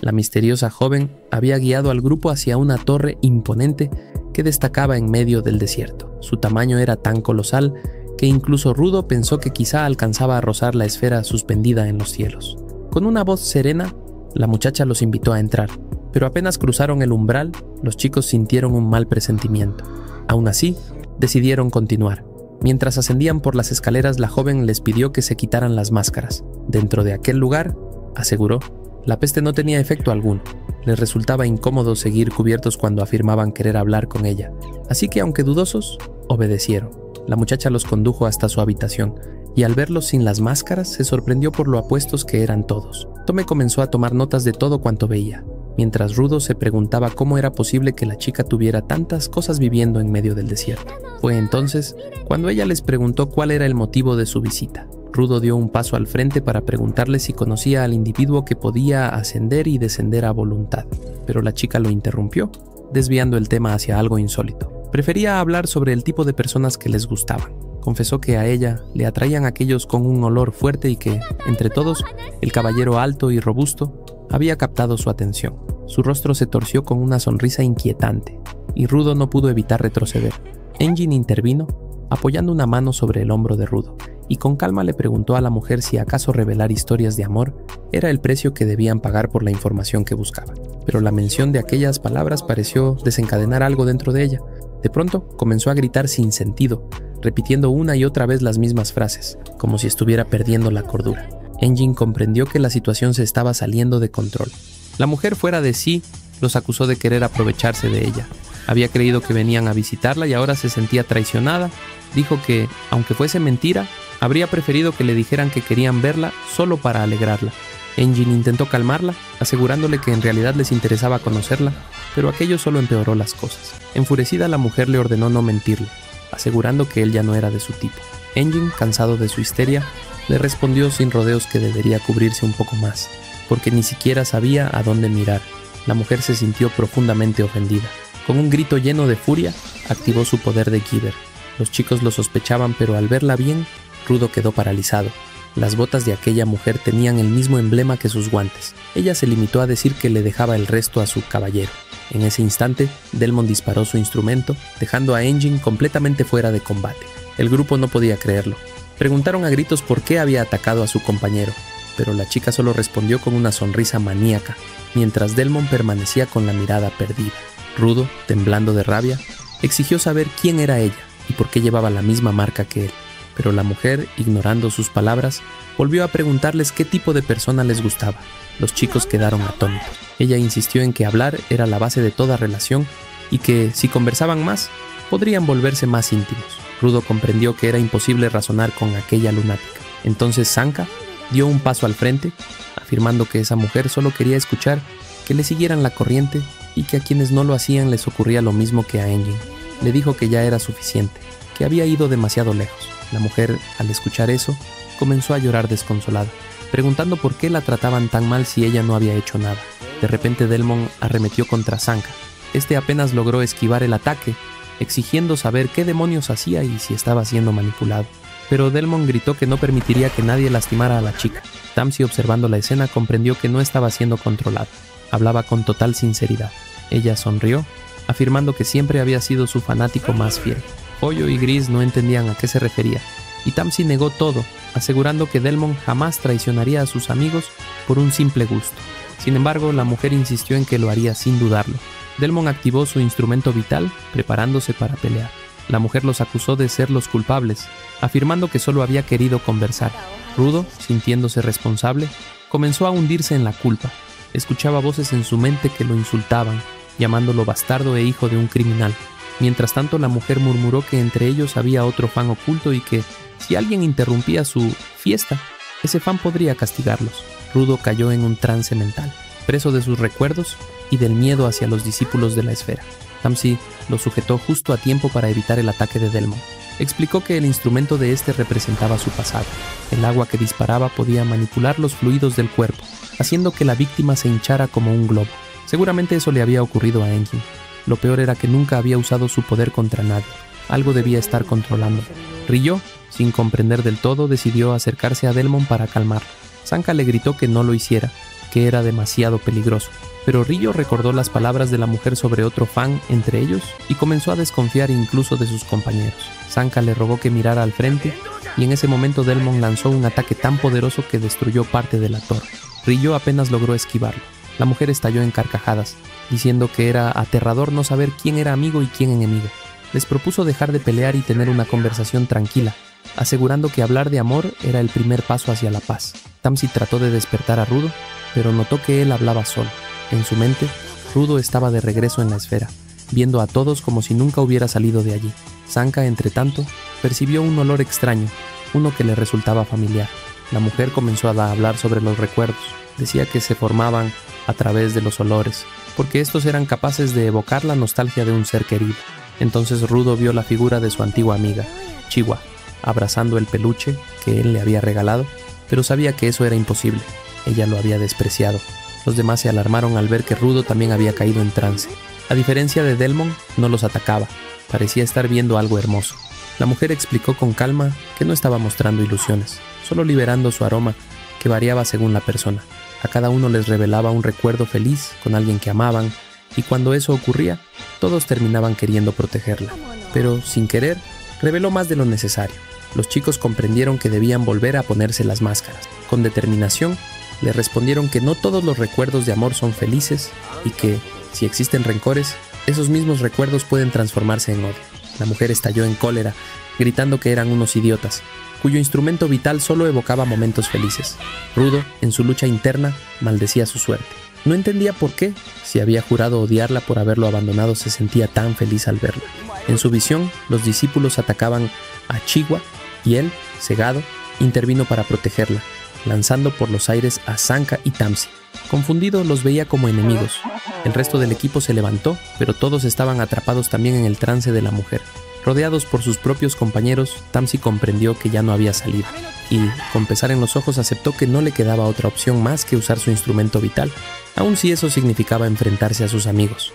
Speaker 1: La misteriosa joven había guiado al grupo hacia una torre imponente que destacaba en medio del desierto. Su tamaño era tan colosal que incluso Rudo pensó que quizá alcanzaba a rozar la esfera suspendida en los cielos. Con una voz serena, la muchacha los invitó a entrar, pero apenas cruzaron el umbral, los chicos sintieron un mal presentimiento. Aún así, decidieron continuar. Mientras ascendían por las escaleras, la joven les pidió que se quitaran las máscaras. Dentro de aquel lugar, aseguró, la peste no tenía efecto alguno. Les resultaba incómodo seguir cubiertos cuando afirmaban querer hablar con ella. Así que, aunque dudosos, obedecieron. La muchacha los condujo hasta su habitación, y al verlos sin las máscaras, se sorprendió por lo apuestos que eran todos. Tome comenzó a tomar notas de todo cuanto veía, mientras Rudo se preguntaba cómo era posible que la chica tuviera tantas cosas viviendo en medio del desierto. Fue entonces cuando ella les preguntó cuál era el motivo de su visita. Rudo dio un paso al frente para preguntarle si conocía al individuo que podía ascender y descender a voluntad, pero la chica lo interrumpió, desviando el tema hacia algo insólito. Prefería hablar sobre el tipo de personas que les gustaban. Confesó que a ella le atraían aquellos con un olor fuerte y que, entre todos, el caballero alto y robusto había captado su atención. Su rostro se torció con una sonrisa inquietante, y Rudo no pudo evitar retroceder. Engin intervino, apoyando una mano sobre el hombro de Rudo, y con calma le preguntó a la mujer si acaso revelar historias de amor era el precio que debían pagar por la información que buscaban. Pero la mención de aquellas palabras pareció desencadenar algo dentro de ella. De pronto comenzó a gritar sin sentido, repitiendo una y otra vez las mismas frases, como si estuviera perdiendo la cordura. Engin comprendió que la situación se estaba saliendo de control. La mujer, fuera de sí, los acusó de querer aprovecharse de ella, Había creído que venían a visitarla y ahora se sentía traicionada. Dijo que, aunque fuese mentira, habría preferido que le dijeran que querían verla solo para alegrarla. Engin intentó calmarla, asegurándole que en realidad les interesaba conocerla, pero aquello solo empeoró las cosas. Enfurecida, la mujer le ordenó no mentirle, asegurando que él ya no era de su tipo. Engin, cansado de su histeria, le respondió sin rodeos que debería cubrirse un poco más, porque ni siquiera sabía a dónde mirar. La mujer se sintió profundamente ofendida. Con un grito lleno de furia, activó su poder de Giver. Los chicos lo sospechaban, pero al verla bien, Rudo quedó paralizado. Las botas de aquella mujer tenían el mismo emblema que sus guantes. Ella se limitó a decir que le dejaba el resto a su caballero. En ese instante, Delmon disparó su instrumento, dejando a Engin completamente fuera de combate. El grupo no podía creerlo. Preguntaron a gritos por qué había atacado a su compañero, pero la chica solo respondió con una sonrisa maníaca, mientras Delmon permanecía con la mirada perdida. Rudo, temblando de rabia, exigió saber quién era ella y por qué llevaba la misma marca que él. Pero la mujer, ignorando sus palabras, volvió a preguntarles qué tipo de persona les gustaba. Los chicos quedaron atónitos. Ella insistió en que hablar era la base de toda relación y que, si conversaban más, podrían volverse más íntimos. Rudo comprendió que era imposible razonar con aquella lunática. Entonces Sanka dio un paso al frente, afirmando que esa mujer solo quería escuchar que le siguieran la corriente y que a quienes no lo hacían les ocurría lo mismo que a Engin. Le dijo que ya era suficiente, que había ido demasiado lejos. La mujer, al escuchar eso, comenzó a llorar desconsolada, preguntando por qué la trataban tan mal si ella no había hecho nada. De repente Delmon arremetió contra Sanka. Este apenas logró esquivar el ataque, exigiendo saber qué demonios hacía y si estaba siendo manipulado. Pero Delmon gritó que no permitiría que nadie lastimara a la chica. Tamsi, observando la escena, comprendió que no estaba siendo controlado. Hablaba con total sinceridad. Ella sonrió, afirmando que siempre había sido su fanático más fiel. Pollo y Gris no entendían a qué se refería, y Tamsi negó todo, asegurando que Delmon jamás traicionaría a sus amigos por un simple gusto. Sin embargo, la mujer insistió en que lo haría sin dudarlo. Delmon activó su instrumento vital, preparándose para pelear. La mujer los acusó de ser los culpables, afirmando que solo había querido conversar. Rudo, sintiéndose responsable, comenzó a hundirse en la culpa. Escuchaba voces en su mente que lo insultaban, llamándolo bastardo e hijo de un criminal. Mientras tanto, la mujer murmuró que entre ellos había otro fan oculto y que, si alguien interrumpía su fiesta, ese fan podría castigarlos. Rudo cayó en un trance mental, preso de sus recuerdos y del miedo hacia los discípulos de la esfera. Tamsi lo sujetó justo a tiempo para evitar el ataque de Delmon. Explicó que el instrumento de este representaba su pasado. El agua que disparaba podía manipular los fluidos del cuerpo, haciendo que la víctima se hinchara como un globo. Seguramente eso le había ocurrido a Engin. Lo peor era que nunca había usado su poder contra nadie. Algo debía estar controlando. Ryo, sin comprender del todo, decidió acercarse a Delmon para calmarlo. Sanka le gritó que no lo hiciera, que era demasiado peligroso. Pero Ryo recordó las palabras de la mujer sobre otro fan entre ellos y comenzó a desconfiar incluso de sus compañeros. Sanka le rogó que mirara al frente y en ese momento Delmon lanzó un ataque tan poderoso que destruyó parte de la torre. Ryo apenas logró esquivarlo. La mujer estalló en carcajadas, diciendo que era aterrador no saber quién era amigo y quién enemigo. Les propuso dejar de pelear y tener una conversación tranquila, asegurando que hablar de amor era el primer paso hacia la paz. Tamsi trató de despertar a Rudo, pero notó que él hablaba solo. En su mente, Rudo estaba de regreso en la esfera, viendo a todos como si nunca hubiera salido de allí. Sanka, entre tanto, percibió un olor extraño, uno que le resultaba familiar. La mujer comenzó a hablar sobre los recuerdos. Decía que se formaban a través de los olores, porque estos eran capaces de evocar la nostalgia de un ser querido. Entonces Rudo vio la figura de su antigua amiga, Chiwa, abrazando el peluche que él le había regalado, pero sabía que eso era imposible. Ella lo había despreciado. Los demás se alarmaron al ver que Rudo también había caído en trance. A diferencia de Delmon, no los atacaba. Parecía estar viendo algo hermoso. La mujer explicó con calma que no estaba mostrando ilusiones, solo liberando su aroma, que variaba según la persona. A cada uno les revelaba un recuerdo feliz con alguien que amaban, y cuando eso ocurría, todos terminaban queriendo protegerla. Pero, sin querer, reveló más de lo necesario. Los chicos comprendieron que debían volver a ponerse las máscaras. Con determinación, le respondieron que no todos los recuerdos de amor son felices y que, si existen rencores, esos mismos recuerdos pueden transformarse en odio. La mujer estalló en cólera, gritando que eran unos idiotas, cuyo instrumento vital solo evocaba momentos felices. Rudo, en su lucha interna, maldecía su suerte. No entendía por qué. Si había jurado odiarla por haberlo abandonado, se sentía tan feliz al verla. En su visión, los discípulos atacaban a Chigua y él, cegado, intervino para protegerla, lanzando por los aires a Sanka y Tamsi. Confundido, los veía como enemigos. El resto del equipo se levantó, pero todos estaban atrapados también en el trance de la mujer. Rodeados por sus propios compañeros, Tamsi comprendió que ya no había salida, y, con pesar en los ojos, aceptó que no le quedaba otra opción más que usar su instrumento vital, aun si eso significaba enfrentarse a sus amigos.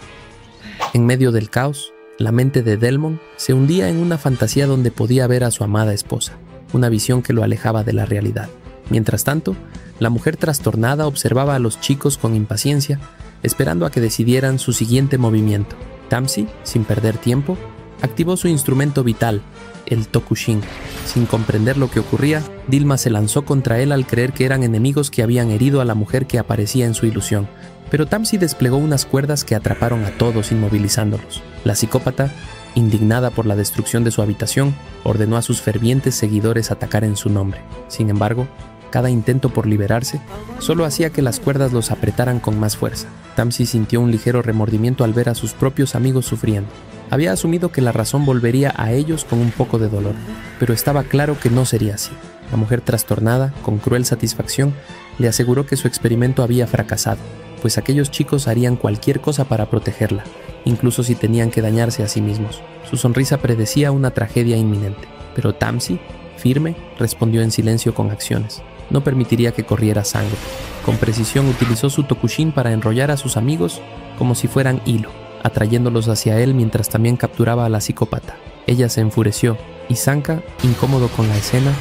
Speaker 1: En medio del caos, la mente de Delmon se hundía en una fantasía donde podía ver a su amada esposa, una visión que lo alejaba de la realidad. Mientras tanto, la mujer trastornada observaba a los chicos con impaciencia, esperando a que decidieran su siguiente movimiento. Tamsi, sin perder tiempo, activó su instrumento vital, el Tokushin. Sin comprender lo que ocurría, Dilma se lanzó contra él al creer que eran enemigos que habían herido a la mujer que aparecía en su ilusión. Pero Tamsi desplegó unas cuerdas que atraparon a todos, inmovilizándolos. La psicópata, indignada por la destrucción de su habitación, ordenó a sus fervientes seguidores atacar en su nombre. Sin embargo, cada intento por liberarse solo hacía que las cuerdas los apretaran con más fuerza. Tamsi sintió un ligero remordimiento al ver a sus propios amigos sufriendo. Había asumido que la razón volvería a ellos con un poco de dolor, pero estaba claro que no sería así. La mujer trastornada, con cruel satisfacción, le aseguró que su experimento había fracasado, pues aquellos chicos harían cualquier cosa para protegerla, incluso si tenían que dañarse a sí mismos. Su sonrisa predecía una tragedia inminente, pero Tamsi, firme, respondió en silencio con acciones. No permitiría que corriera sangre. Con precisión utilizó su Tokushin para enrollar a sus amigos como si fueran hilo, atrayéndolos hacia él mientras también capturaba a la psicópata. Ella se enfureció, y Sanka, incómodo con la escena,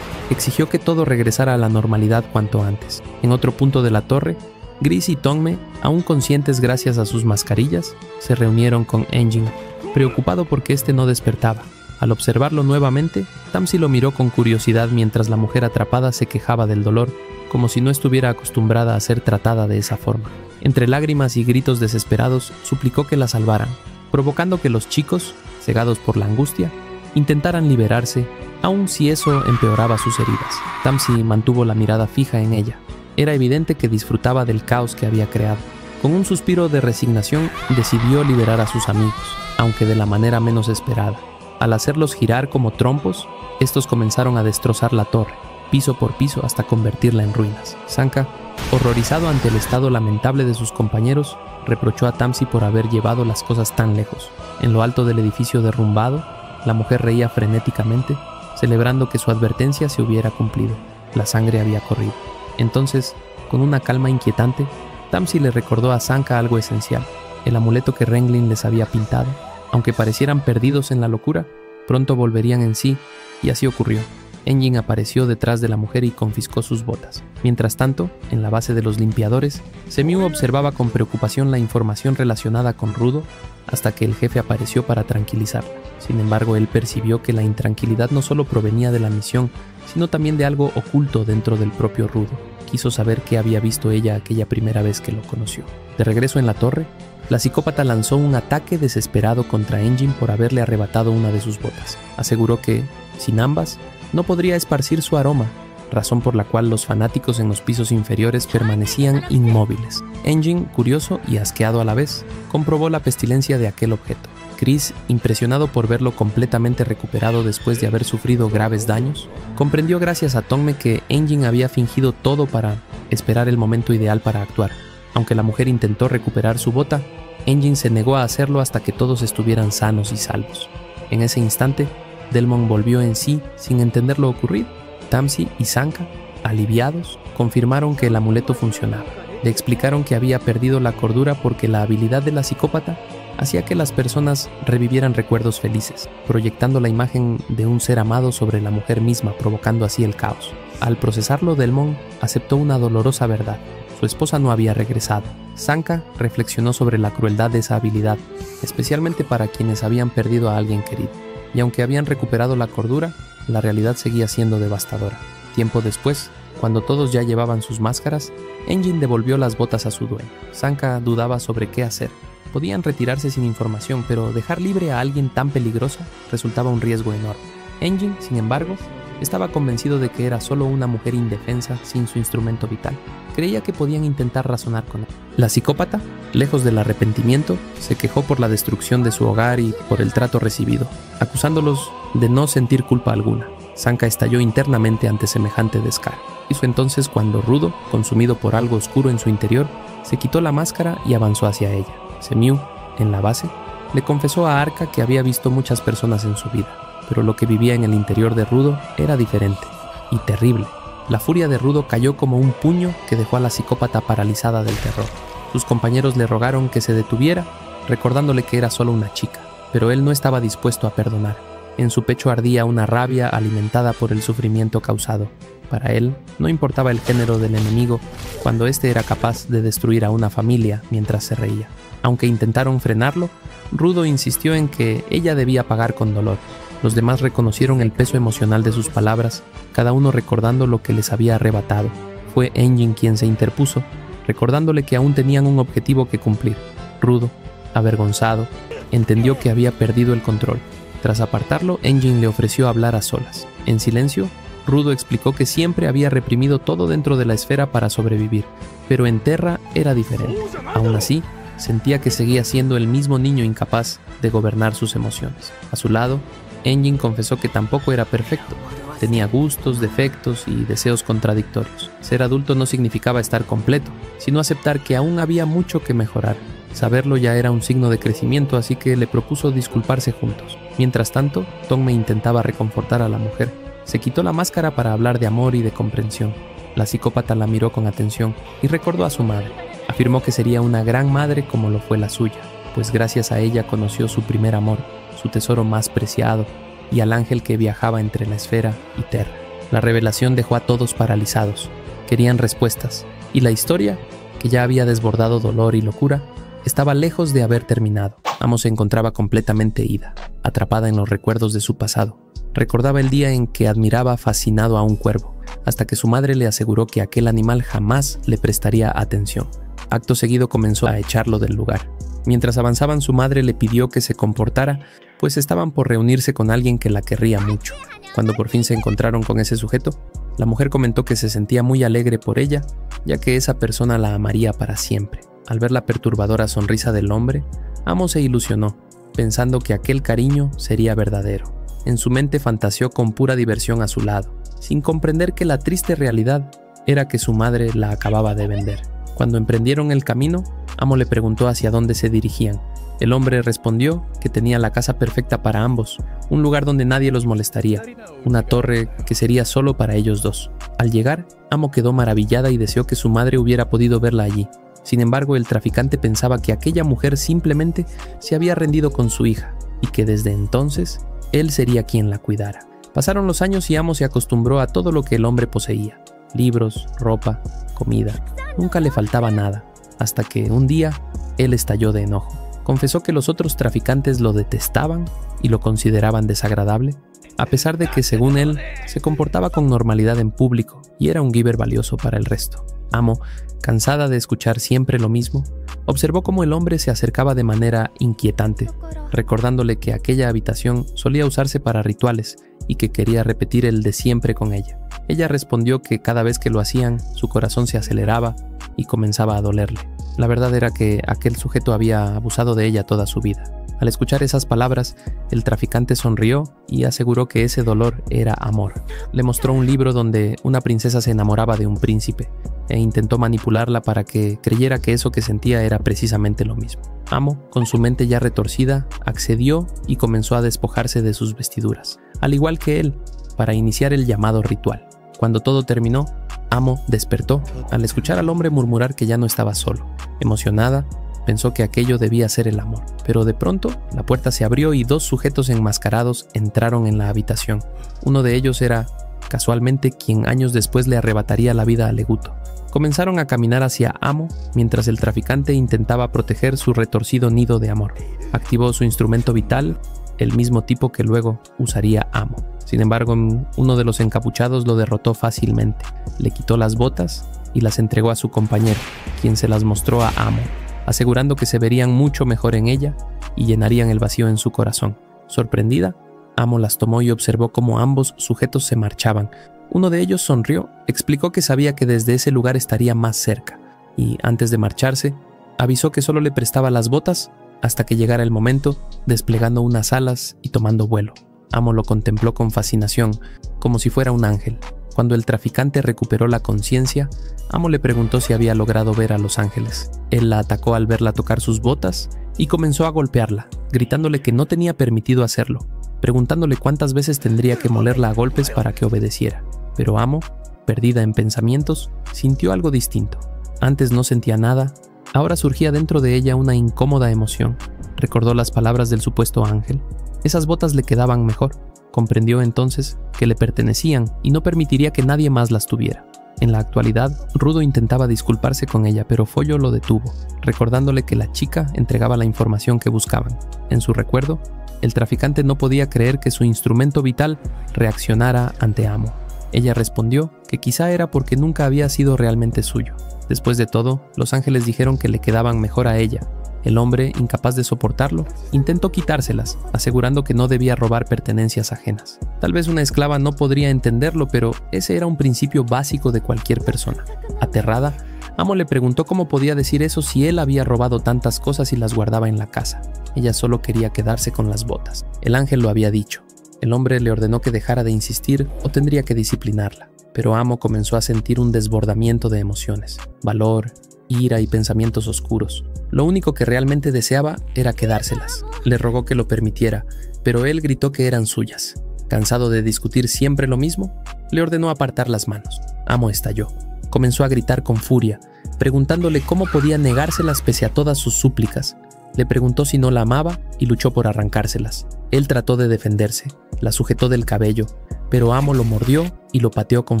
Speaker 1: exigió que todo regresara a la normalidad cuanto antes. En otro punto de la torre, Gris y Tongme, aún conscientes gracias a sus mascarillas, se reunieron con Engin, preocupado porque este no despertaba. Al observarlo nuevamente, Tamsi lo miró con curiosidad mientras la mujer atrapada se quejaba del dolor, como si no estuviera acostumbrada a ser tratada de esa forma. Entre lágrimas y gritos desesperados, suplicó que la salvaran, provocando que los chicos, cegados por la angustia, intentaran liberarse, aun si eso empeoraba sus heridas. Tamsi mantuvo la mirada fija en ella. Era evidente que disfrutaba del caos que había creado. Con un suspiro de resignación, decidió liberar a sus amigos, aunque de la manera menos esperada. Al hacerlos girar como trompos, estos comenzaron a destrozar la torre, piso por piso hasta convertirla en ruinas. Sanka, horrorizado ante el estado lamentable de sus compañeros, reprochó a Tamsi por haber llevado las cosas tan lejos. En lo alto del edificio derrumbado, la mujer reía frenéticamente, celebrando que su advertencia se hubiera cumplido. La sangre había corrido. Entonces, con una calma inquietante, Tamsi le recordó a Sanka algo esencial, el amuleto que Renglin les había pintado. Aunque parecieran perdidos en la locura, pronto volverían en sí, y así ocurrió. Engin apareció detrás de la mujer y confiscó sus botas. Mientras tanto, en la base de los limpiadores, Semiu observaba con preocupación la información relacionada con Rudo, hasta que el jefe apareció para tranquilizarla. Sin embargo, él percibió que la intranquilidad no solo provenía de la misión, sino también de algo oculto dentro del propio Rudo. Quiso saber qué había visto ella aquella primera vez que lo conoció. De regreso en la torre, la psicópata lanzó un ataque desesperado contra Engin por haberle arrebatado una de sus botas. Aseguró que, sin ambas, no podría esparcir su aroma, razón por la cual los fanáticos en los pisos inferiores permanecían inmóviles. Engin, curioso y asqueado a la vez, comprobó la pestilencia de aquel objeto. Chris, impresionado por verlo completamente recuperado después de haber sufrido graves daños, comprendió gracias a Tongme que Engin había fingido todo para esperar el momento ideal para actuar. Aunque la mujer intentó recuperar su bota, Engin se negó a hacerlo hasta que todos estuvieran sanos y salvos. En ese instante, Delmon volvió en sí sin entender lo ocurrido. Tamsi y Sanka, aliviados, confirmaron que el amuleto funcionaba. Le explicaron que había perdido la cordura porque la habilidad de la psicópata hacía que las personas revivieran recuerdos felices, proyectando la imagen de un ser amado sobre la mujer misma, provocando así el caos. Al procesarlo, Delmon aceptó una dolorosa verdad. Su esposa no había regresado. Sanka reflexionó sobre la crueldad de esa habilidad, especialmente para quienes habían perdido a alguien querido. Y aunque habían recuperado la cordura, la realidad seguía siendo devastadora. Tiempo después, cuando todos ya llevaban sus máscaras, Engin devolvió las botas a su dueño. Sanka dudaba sobre qué hacer. Podían retirarse sin información, pero dejar libre a alguien tan peligrosa resultaba un riesgo enorme. Engin, sin embargo, Estaba convencido de que era solo una mujer indefensa sin su instrumento vital. Creía que podían intentar razonar con él. La psicópata, lejos del arrepentimiento, se quejó por la destrucción de su hogar y por el trato recibido, acusándolos de no sentir culpa alguna. Sanka estalló internamente ante semejante descaro. Hizo entonces cuando Rudo, consumido por algo oscuro en su interior, se quitó la máscara y avanzó hacia ella. Semiu, en la base, le confesó a Arka que había visto muchas personas en su vida, pero lo que vivía en el interior de Rudo era diferente y terrible. La furia de Rudo cayó como un puño que dejó a la psicópata paralizada del terror. Sus compañeros le rogaron que se detuviera, recordándole que era solo una chica, pero él no estaba dispuesto a perdonar. En su pecho ardía una rabia alimentada por el sufrimiento causado. Para él, no importaba el género del enemigo cuando éste era capaz de destruir a una familia mientras se reía. Aunque intentaron frenarlo, Rudo insistió en que ella debía pagar con dolor. Los demás reconocieron el peso emocional de sus palabras, cada uno recordando lo que les había arrebatado. Fue Engin quien se interpuso, recordándole que aún tenían un objetivo que cumplir. Rudo, avergonzado, entendió que había perdido el control. Tras apartarlo, Engin le ofreció hablar a solas. En silencio, Rudo explicó que siempre había reprimido todo dentro de la esfera para sobrevivir, pero en Terra era diferente. Aún así, sentía que seguía siendo el mismo niño incapaz de gobernar sus emociones. A su lado, Engin confesó que tampoco era perfecto. Tenía gustos, defectos y deseos contradictorios. Ser adulto no significaba estar completo, sino aceptar que aún había mucho que mejorar. Saberlo ya era un signo de crecimiento, así que le propuso disculparse juntos. Mientras tanto, Tongmei intentaba reconfortar a la mujer. Se quitó la máscara para hablar de amor y de comprensión. La psicópata la miró con atención y recordó a su madre. Afirmó que sería una gran madre como lo fue la suya, pues gracias a ella conoció su primer amor, su tesoro más preciado, y al ángel que viajaba entre la esfera y Terra. La revelación dejó a todos paralizados. Querían respuestas, y la historia, que ya había desbordado dolor y locura, estaba lejos de haber terminado. Amo se encontraba completamente ida, atrapada en los recuerdos de su pasado. Recordaba el día en que admiraba fascinado a un cuervo, hasta que su madre le aseguró que aquel animal jamás le prestaría atención. Acto seguido comenzó a echarlo del lugar. Mientras avanzaban, su madre le pidió que se comportara, pues estaban por reunirse con alguien que la querría mucho. Cuando por fin se encontraron con ese sujeto, la mujer comentó que se sentía muy alegre por ella, ya que esa persona la amaría para siempre. Al ver la perturbadora sonrisa del hombre, Amo se ilusionó, pensando que aquel cariño sería verdadero. En su mente fantaseó con pura diversión a su lado, sin comprender que la triste realidad era que su madre la acababa de vender. Cuando emprendieron el camino, Amo le preguntó hacia dónde se dirigían. El hombre respondió que tenía la casa perfecta para ambos, un lugar donde nadie los molestaría, una torre que sería solo para ellos dos. Al llegar, Amo quedó maravillada y deseó que su madre hubiera podido verla allí. Sin embargo, el traficante pensaba que aquella mujer simplemente se había rendido con su hija y que desde entonces él sería quien la cuidara. Pasaron los años y Amo se acostumbró a todo lo que el hombre poseía: libros, ropa, comida. Nunca le faltaba nada, hasta que un día él estalló de enojo. Confesó que los otros traficantes lo detestaban y lo consideraban desagradable, a pesar de que, según él, se comportaba con normalidad en público y era un giver valioso para el resto. Amo, cansada de escuchar siempre lo mismo, observó cómo el hombre se acercaba de manera inquietante, recordándole que aquella habitación solía usarse para rituales y que quería repetir el de siempre con ella. Ella respondió que cada vez que lo hacían, su corazón se aceleraba y comenzaba a dolerle. La verdad era que aquel sujeto había abusado de ella toda su vida. Al escuchar esas palabras, el traficante sonrió y aseguró que ese dolor era amor. Le mostró un libro donde una princesa se enamoraba de un príncipe e intentó manipularla para que creyera que eso que sentía era precisamente lo mismo. Amo, con su mente ya retorcida, accedió y comenzó a despojarse de sus vestiduras, al igual que él, para iniciar el llamado ritual. Cuando todo terminó, Amo despertó al escuchar al hombre murmurar que ya no estaba solo. Emocionada, pensó que aquello debía ser el amor, pero de pronto la puerta se abrió y dos sujetos enmascarados entraron en la habitación. Uno de ellos era, casualmente, quien años después le arrebataría la vida a Leguto. Comenzaron a caminar hacia Amo mientras el traficante intentaba proteger su retorcido nido de amor. Activó su instrumento vital, el mismo tipo que luego usaría Amo. Sin embargo, uno de los encapuchados lo derrotó fácilmente. Le quitó las botas y las entregó a su compañero, quien se las mostró a Amo, asegurando que se verían mucho mejor en ella y llenarían el vacío en su corazón. Sorprendida, Amo las tomó y observó cómo ambos sujetos se marchaban. Uno de ellos sonrió, explicó que sabía que desde ese lugar estaría más cerca, y antes de marcharse, avisó que solo le prestaba las botas hasta que llegara el momento, desplegando unas alas y tomando vuelo. Amo lo contempló con fascinación, como si fuera un ángel. Cuando el traficante recuperó la conciencia, Amo le preguntó si había logrado ver a los ángeles. Él la atacó al verla tocar sus botas y comenzó a golpearla, gritándole que no tenía permitido hacerlo, preguntándole cuántas veces tendría que molerla a golpes para que obedeciera. Pero Amo, perdida en pensamientos, sintió algo distinto. Antes no sentía nada, ahora surgía dentro de ella una incómoda emoción. Recordó las palabras del supuesto ángel. Esas botas le quedaban mejor. Comprendió entonces que le pertenecían y no permitiría que nadie más las tuviera. En la actualidad, Rudo intentaba disculparse con ella, pero Follo lo detuvo, recordándole que la chica entregaba la información que buscaban. En su recuerdo, el traficante no podía creer que su instrumento vital reaccionara ante Amo. Ella respondió que quizá era porque nunca había sido realmente suyo. Después de todo, los ángeles dijeron que le quedaban mejor a ella. El hombre, incapaz de soportarlo, intentó quitárselas, asegurando que no debía robar pertenencias ajenas. Tal vez una esclava no podría entenderlo, pero ese era un principio básico de cualquier persona. Aterrada, Amo le preguntó cómo podía decir eso si él había robado tantas cosas y las guardaba en la casa. Ella solo quería quedarse con las botas. El ángel lo había dicho. El hombre le ordenó que dejara de insistir o tendría que disciplinarla. Pero Amo comenzó a sentir un desbordamiento de emociones, valor, ira y pensamientos oscuros. Lo único que realmente deseaba era quedárselas. Le rogó que lo permitiera, pero él gritó que eran suyas. Cansado de discutir siempre lo mismo, le ordenó apartar las manos. Amo estalló. Comenzó a gritar con furia, preguntándole cómo podía negárselas pese a todas sus súplicas. Le preguntó si no la amaba y luchó por arrancárselas. Él trató de defenderse, la sujetó del cabello, pero Amo lo mordió y lo pateó con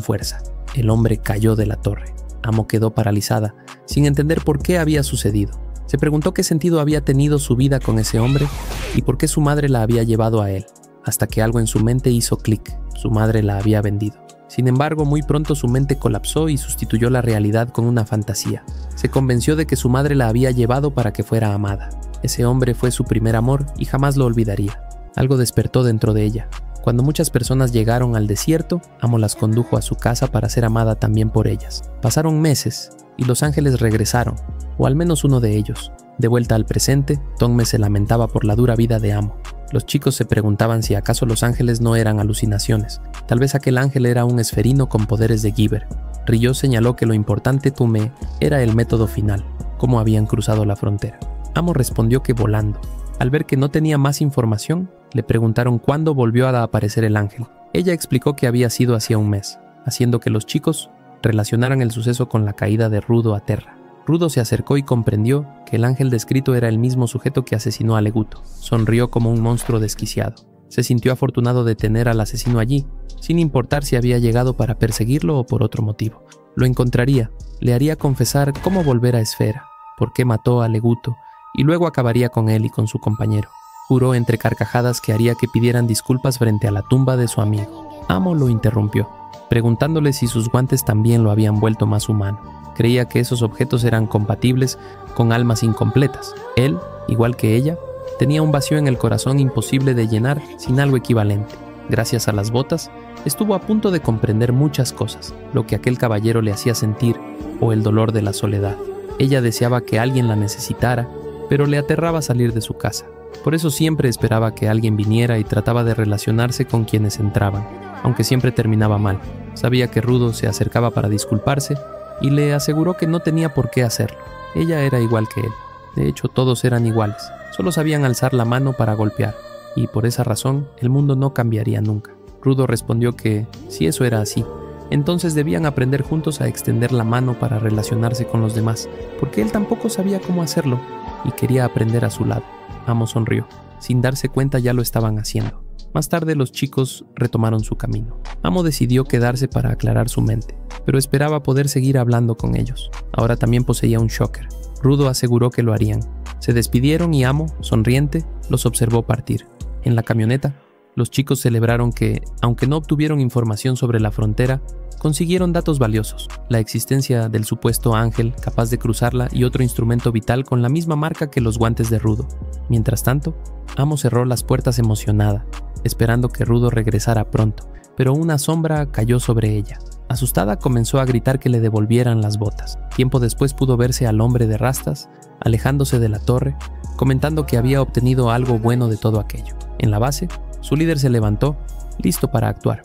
Speaker 1: fuerza. El hombre cayó de la torre. Amo quedó paralizada, sin entender por qué había sucedido. Se preguntó qué sentido había tenido su vida con ese hombre y por qué su madre la había llevado a él, hasta que algo en su mente hizo clic. Su madre la había vendido. Sin embargo, muy pronto su mente colapsó y sustituyó la realidad con una fantasía. Se convenció de que su madre la había llevado para que fuera amada. Ese hombre fue su primer amor y jamás lo olvidaría. Algo despertó dentro de ella. Cuando muchas personas llegaron al desierto, Amo las condujo a su casa para ser amada también por ellas. Pasaron meses y los ángeles regresaron, o al menos uno de ellos. De vuelta al presente, Tongme se lamentaba por la dura vida de Amo. Los chicos se preguntaban si acaso los ángeles no eran alucinaciones. Tal vez aquel ángel era un esferino con poderes de Giver. Ryo señaló que lo importante Tume era el método final, cómo habían cruzado la frontera. Amo respondió que volando. Al ver que no tenía más información, le preguntaron cuándo volvió a aparecer el ángel. Ella explicó que había sido hacía un mes, haciendo que los chicos relacionaran el suceso con la caída de Rudo a Terra. Rudo se acercó y comprendió que el ángel descrito era el mismo sujeto que asesinó a Leguto. Sonrió como un monstruo desquiciado. Se sintió afortunado de tener al asesino allí, sin importar si había llegado para perseguirlo o por otro motivo. Lo encontraría, le haría confesar cómo volver a Esfera, por qué mató a Leguto, y luego acabaría con él y con su compañero. Juró entre carcajadas que haría que pidieran disculpas frente a la tumba de su amigo. Amo lo interrumpió, preguntándole si sus guantes también lo habían vuelto más humano. Creía que esos objetos eran compatibles con almas incompletas. Él, igual que ella, tenía un vacío en el corazón imposible de llenar sin algo equivalente. Gracias a las botas, estuvo a punto de comprender muchas cosas, lo que aquel caballero le hacía sentir o el dolor de la soledad. Ella deseaba que alguien la necesitara, pero le aterraba salir de su casa. Por eso siempre esperaba que alguien viniera y trataba de relacionarse con quienes entraban, aunque siempre terminaba mal. Sabía que Rudo se acercaba para disculparse y le aseguró que no tenía por qué hacerlo. Ella era igual que él. De hecho, todos eran iguales. Solo sabían alzar la mano para golpear, y por esa razón el mundo no cambiaría nunca. Rudo respondió que, si eso era así, entonces debían aprender juntos a extender la mano para relacionarse con los demás, porque él tampoco sabía cómo hacerlo y quería aprender a su lado. Amo sonrió. Sin darse cuenta ya lo estaban haciendo. Más tarde los chicos retomaron su camino. Amo decidió quedarse para aclarar su mente, pero esperaba poder seguir hablando con ellos. Ahora también poseía un shocker. Rudo aseguró que lo harían. Se despidieron y Amo, sonriente, los observó partir. En la camioneta, los chicos celebraron que, aunque no obtuvieron información sobre la frontera, consiguieron datos valiosos, la existencia del supuesto ángel capaz de cruzarla y otro instrumento vital con la misma marca que los guantes de Rudo. Mientras tanto, Amo cerró las puertas emocionada. esperando que Rudo regresara pronto, pero una sombra cayó sobre ella. Asustada, comenzó a gritar que le devolvieran las botas. Tiempo después pudo verse al hombre de rastas alejándose de la torre, comentando que había obtenido algo bueno de todo aquello. En la base, su líder se levantó, listo para actuar.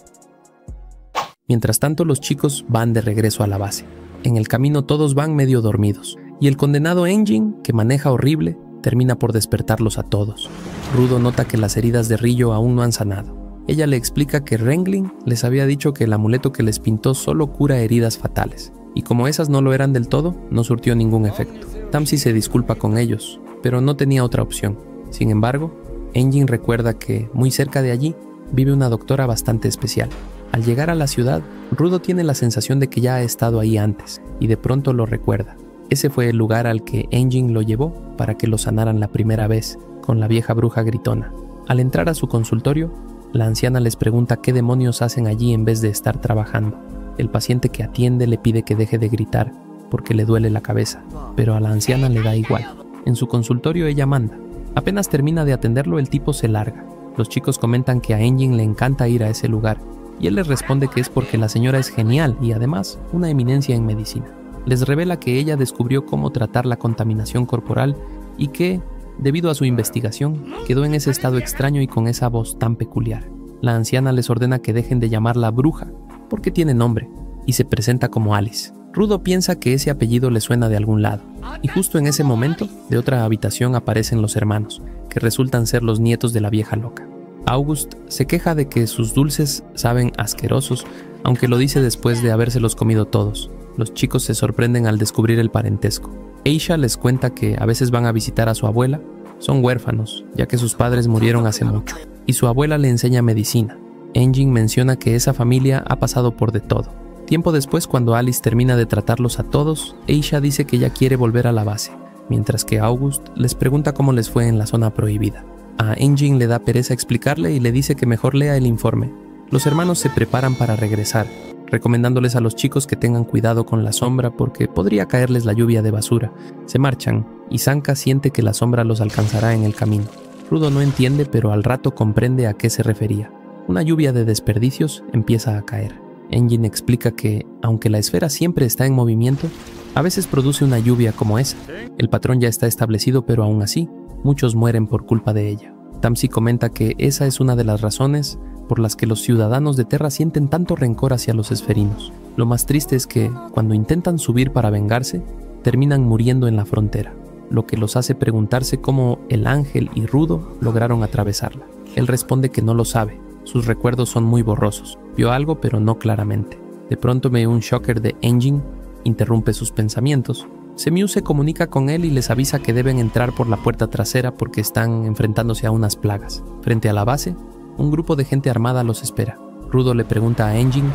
Speaker 1: Mientras tanto, los chicos van de regreso a la base. En el camino todos van medio dormidos, y el condenado Engine, que maneja horrible, termina por despertarlos a todos. Rudo nota que las heridas de Rillo aún no han sanado. Ella le explica que Rengling les había dicho que el amuleto que les pintó solo cura heridas fatales, y como esas no lo eran del todo, no surtió ningún efecto. Tamsi se disculpa con ellos, pero no tenía otra opción. Sin embargo, Engine recuerda que, muy cerca de allí, vive una doctora bastante especial. Al llegar a la ciudad, Rudo tiene la sensación de que ya ha estado ahí antes, y de pronto lo recuerda. Ese fue el lugar al que Engine lo llevó para que lo sanaran la primera vez, con la vieja bruja gritona. Al entrar a su consultorio, la anciana les pregunta qué demonios hacen allí en vez de estar trabajando. El paciente que atiende le pide que deje de gritar, porque le duele la cabeza, pero a la anciana le da igual. En su consultorio ella manda. Apenas termina de atenderlo, el tipo se larga. Los chicos comentan que a Engine le encanta ir a ese lugar, y él les responde que es porque la señora es genial y además una eminencia en medicina. Les revela que ella descubrió cómo tratar la contaminación corporal y que, debido a su investigación, quedó en ese estado extraño y con esa voz tan peculiar. La anciana les ordena que dejen de llamarla bruja, porque tiene nombre, y se presenta como Alice. Rudo piensa que ese apellido le suena de algún lado, y justo en ese momento, de otra habitación aparecen los hermanos, que resultan ser los nietos de la vieja loca. August se queja de que sus dulces saben asquerosos, aunque lo dice después de habérselos comido todos. Los chicos se sorprenden al descubrir el parentesco. Aisha les cuenta que a veces van a visitar a su abuela. Son huérfanos, ya que sus padres murieron hace mucho, y su abuela le enseña medicina. Engine menciona que esa familia ha pasado por de todo. Tiempo después, cuando Alice termina de tratarlos a todos, Aisha dice que ya quiere volver a la base, mientras que August les pregunta cómo les fue en la zona prohibida. A Engine le da pereza explicarle y le dice que mejor lea el informe. Los hermanos se preparan para regresar, recomendándoles a los chicos que tengan cuidado con la sombra porque podría caerles la lluvia de basura. Se marchan y Sanka siente que la sombra los alcanzará en el camino. Rudo no entiende, pero al rato comprende a qué se refería. Una lluvia de desperdicios empieza a caer. Engine explica que, aunque la esfera siempre está en movimiento, a veces produce una lluvia como esa. El patrón ya está establecido, pero aún así, muchos mueren por culpa de ella. Tamsi comenta que esa es una de las razones por las que los ciudadanos de Terra sienten tanto rencor hacia los esferinos. Lo más triste es que, cuando intentan subir para vengarse, terminan muriendo en la frontera, lo que los hace preguntarse cómo el ángel y Rudo lograron atravesarla. Él responde que no lo sabe, sus recuerdos son muy borrosos, vio algo pero no claramente. De pronto ve un shocker de Engine, interrumpe sus pensamientos. Semiu se comunica con él y les avisa que deben entrar por la puerta trasera porque están enfrentándose a unas plagas. Frente a la base, un grupo de gente armada los espera. Rudo le pregunta a Engine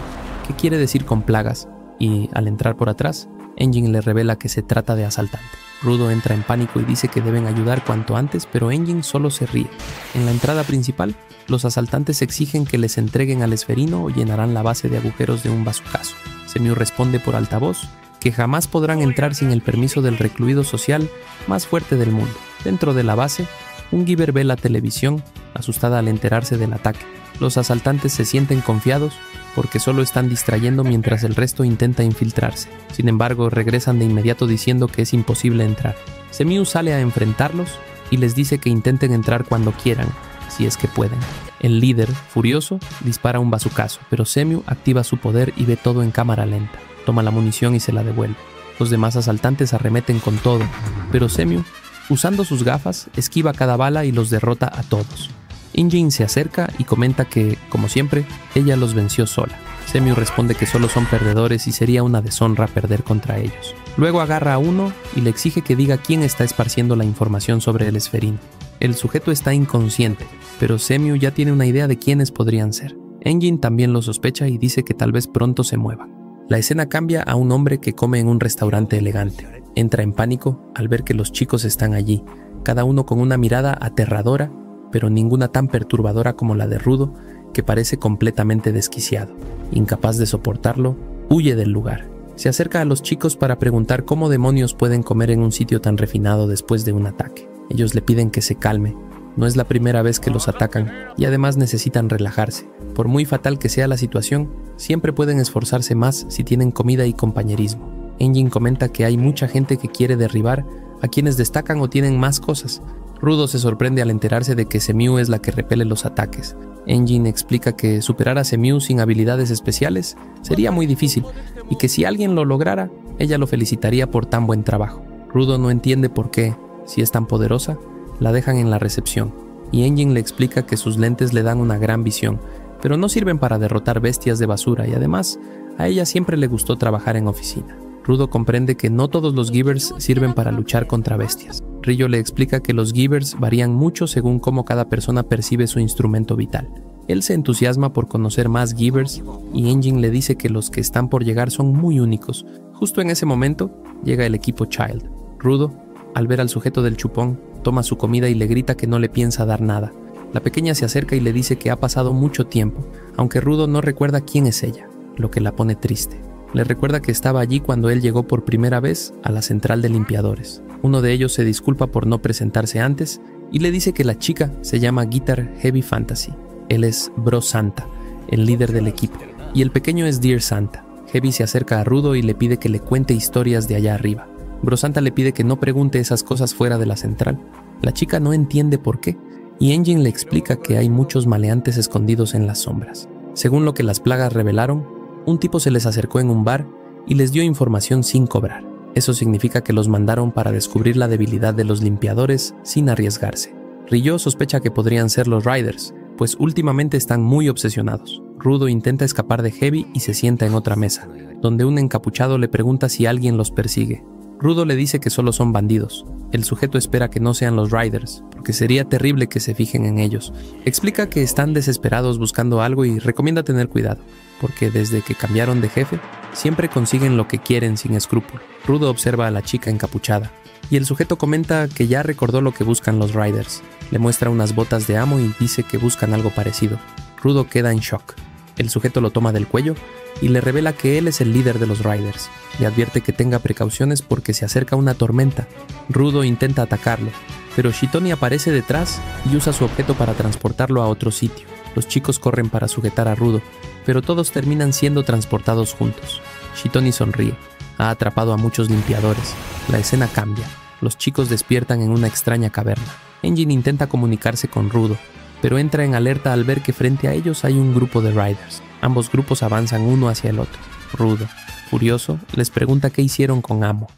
Speaker 1: qué quiere decir con plagas y, al entrar por atrás, Engine le revela que se trata de asaltantes. Rudo entra en pánico y dice que deben ayudar cuanto antes, pero Engine solo se ríe. En la entrada principal, los asaltantes exigen que les entreguen al esferino o llenarán la base de agujeros de un bazucazo. Semiu responde por altavoz que jamás podrán entrar sin el permiso del recluido social más fuerte del mundo. Dentro de la base, un Giver ve la televisión, asustada al enterarse del ataque. Los asaltantes se sienten confiados porque solo están distrayendo mientras el resto intenta infiltrarse. Sin embargo, regresan de inmediato diciendo que es imposible entrar. Semiu sale a enfrentarlos y les dice que intenten entrar cuando quieran, si es que pueden. El líder, furioso, dispara un bazucazo, pero Semiu activa su poder y ve todo en cámara lenta. Toma la munición y se la devuelve. Los demás asaltantes arremeten con todo, pero Semiu, usando sus gafas, esquiva cada bala y los derrota a todos. Engine se acerca y comenta que, como siempre, ella los venció sola. Semiu responde que solo son perdedores y sería una deshonra perder contra ellos. Luego agarra a uno y le exige que diga quién está esparciendo la información sobre el esferino. El sujeto está inconsciente, pero Semiu ya tiene una idea de quiénes podrían ser. Engine también lo sospecha y dice que tal vez pronto se muevan. La escena cambia a un hombre que come en un restaurante elegante. Entra en pánico al ver que los chicos están allí, cada uno con una mirada aterradora, pero ninguna tan perturbadora como la de Rudo, que parece completamente desquiciado. Incapaz de soportarlo, huye del lugar. Se acerca a los chicos para preguntar cómo demonios pueden comer en un sitio tan refinado después de un ataque. Ellos le piden que se calme, No es la primera vez que los atacan y además necesitan relajarse. Por muy fatal que sea la situación, siempre pueden esforzarse más si tienen comida y compañerismo. Engine comenta que hay mucha gente que quiere derribar a quienes destacan o tienen más cosas. Rudo se sorprende al enterarse de que Semiu es la que repele los ataques. Engine explica que superar a Semiu sin habilidades especiales sería muy difícil y que si alguien lo lograra, ella lo felicitaría por tan buen trabajo. Rudo no entiende por qué, si es tan poderosa, la dejan en la recepción, y Engine le explica que sus lentes le dan una gran visión, pero no sirven para derrotar bestias de basura y además, a ella siempre le gustó trabajar en oficina. Rudo comprende que no todos los Givers sirven para luchar contra bestias. Rillo le explica que los Givers varían mucho según cómo cada persona percibe su instrumento vital. Él se entusiasma por conocer más Givers y Engine le dice que los que están por llegar son muy únicos. Justo en ese momento, llega el equipo Child. Rudo, al ver al sujeto del chupón, toma su comida y le grita que no le piensa dar nada. La pequeña se acerca y le dice que ha pasado mucho tiempo, aunque Rudo no recuerda quién es ella, lo que la pone triste. Le recuerda que estaba allí cuando él llegó por primera vez a la central de limpiadores. Uno de ellos se disculpa por no presentarse antes y le dice que la chica se llama Guitar Heavy Fantasy. Él es Bro Santa, el líder del equipo, y el pequeño es Dear Santa. Heavy se acerca a Rudo y le pide que le cuente historias de allá arriba. Bro Santa le pide que no pregunte esas cosas fuera de la central. La chica no entiende por qué, y Engine le explica que hay muchos maleantes escondidos en las sombras. Según lo que las plagas revelaron, un tipo se les acercó en un bar y les dio información sin cobrar. Eso significa que los mandaron para descubrir la debilidad de los limpiadores sin arriesgarse. Ryo sospecha que podrían ser los Riders, pues últimamente están muy obsesionados. Rudo intenta escapar de Heavy y se sienta en otra mesa, donde un encapuchado le pregunta si alguien los persigue. Rudo le dice que solo son bandidos. El sujeto espera que no sean los Riders, porque sería terrible que se fijen en ellos. Explica que están desesperados buscando algo y recomienda tener cuidado, porque desde que cambiaron de jefe, siempre consiguen lo que quieren sin escrúpulo. Rudo observa a la chica encapuchada, y el sujeto comenta que ya recordó lo que buscan los Riders. Le muestra unas botas de amo y dice que buscan algo parecido. Rudo queda en shock. El sujeto lo toma del cuello y le revela que él es el líder de los Riders. Le advierte que tenga precauciones porque se acerca una tormenta. Rudo intenta atacarlo, pero Shitoni aparece detrás y usa su objeto para transportarlo a otro sitio. Los chicos corren para sujetar a Rudo, pero todos terminan siendo transportados juntos. Shitoni sonríe. Ha atrapado a muchos limpiadores. La escena cambia. Los chicos despiertan en una extraña caverna. Engine intenta comunicarse con Rudo, pero entra en alerta al ver que frente a ellos hay un grupo de Riders. Ambos grupos avanzan uno hacia el otro. Rudo, furioso, les pregunta qué hicieron con Amo.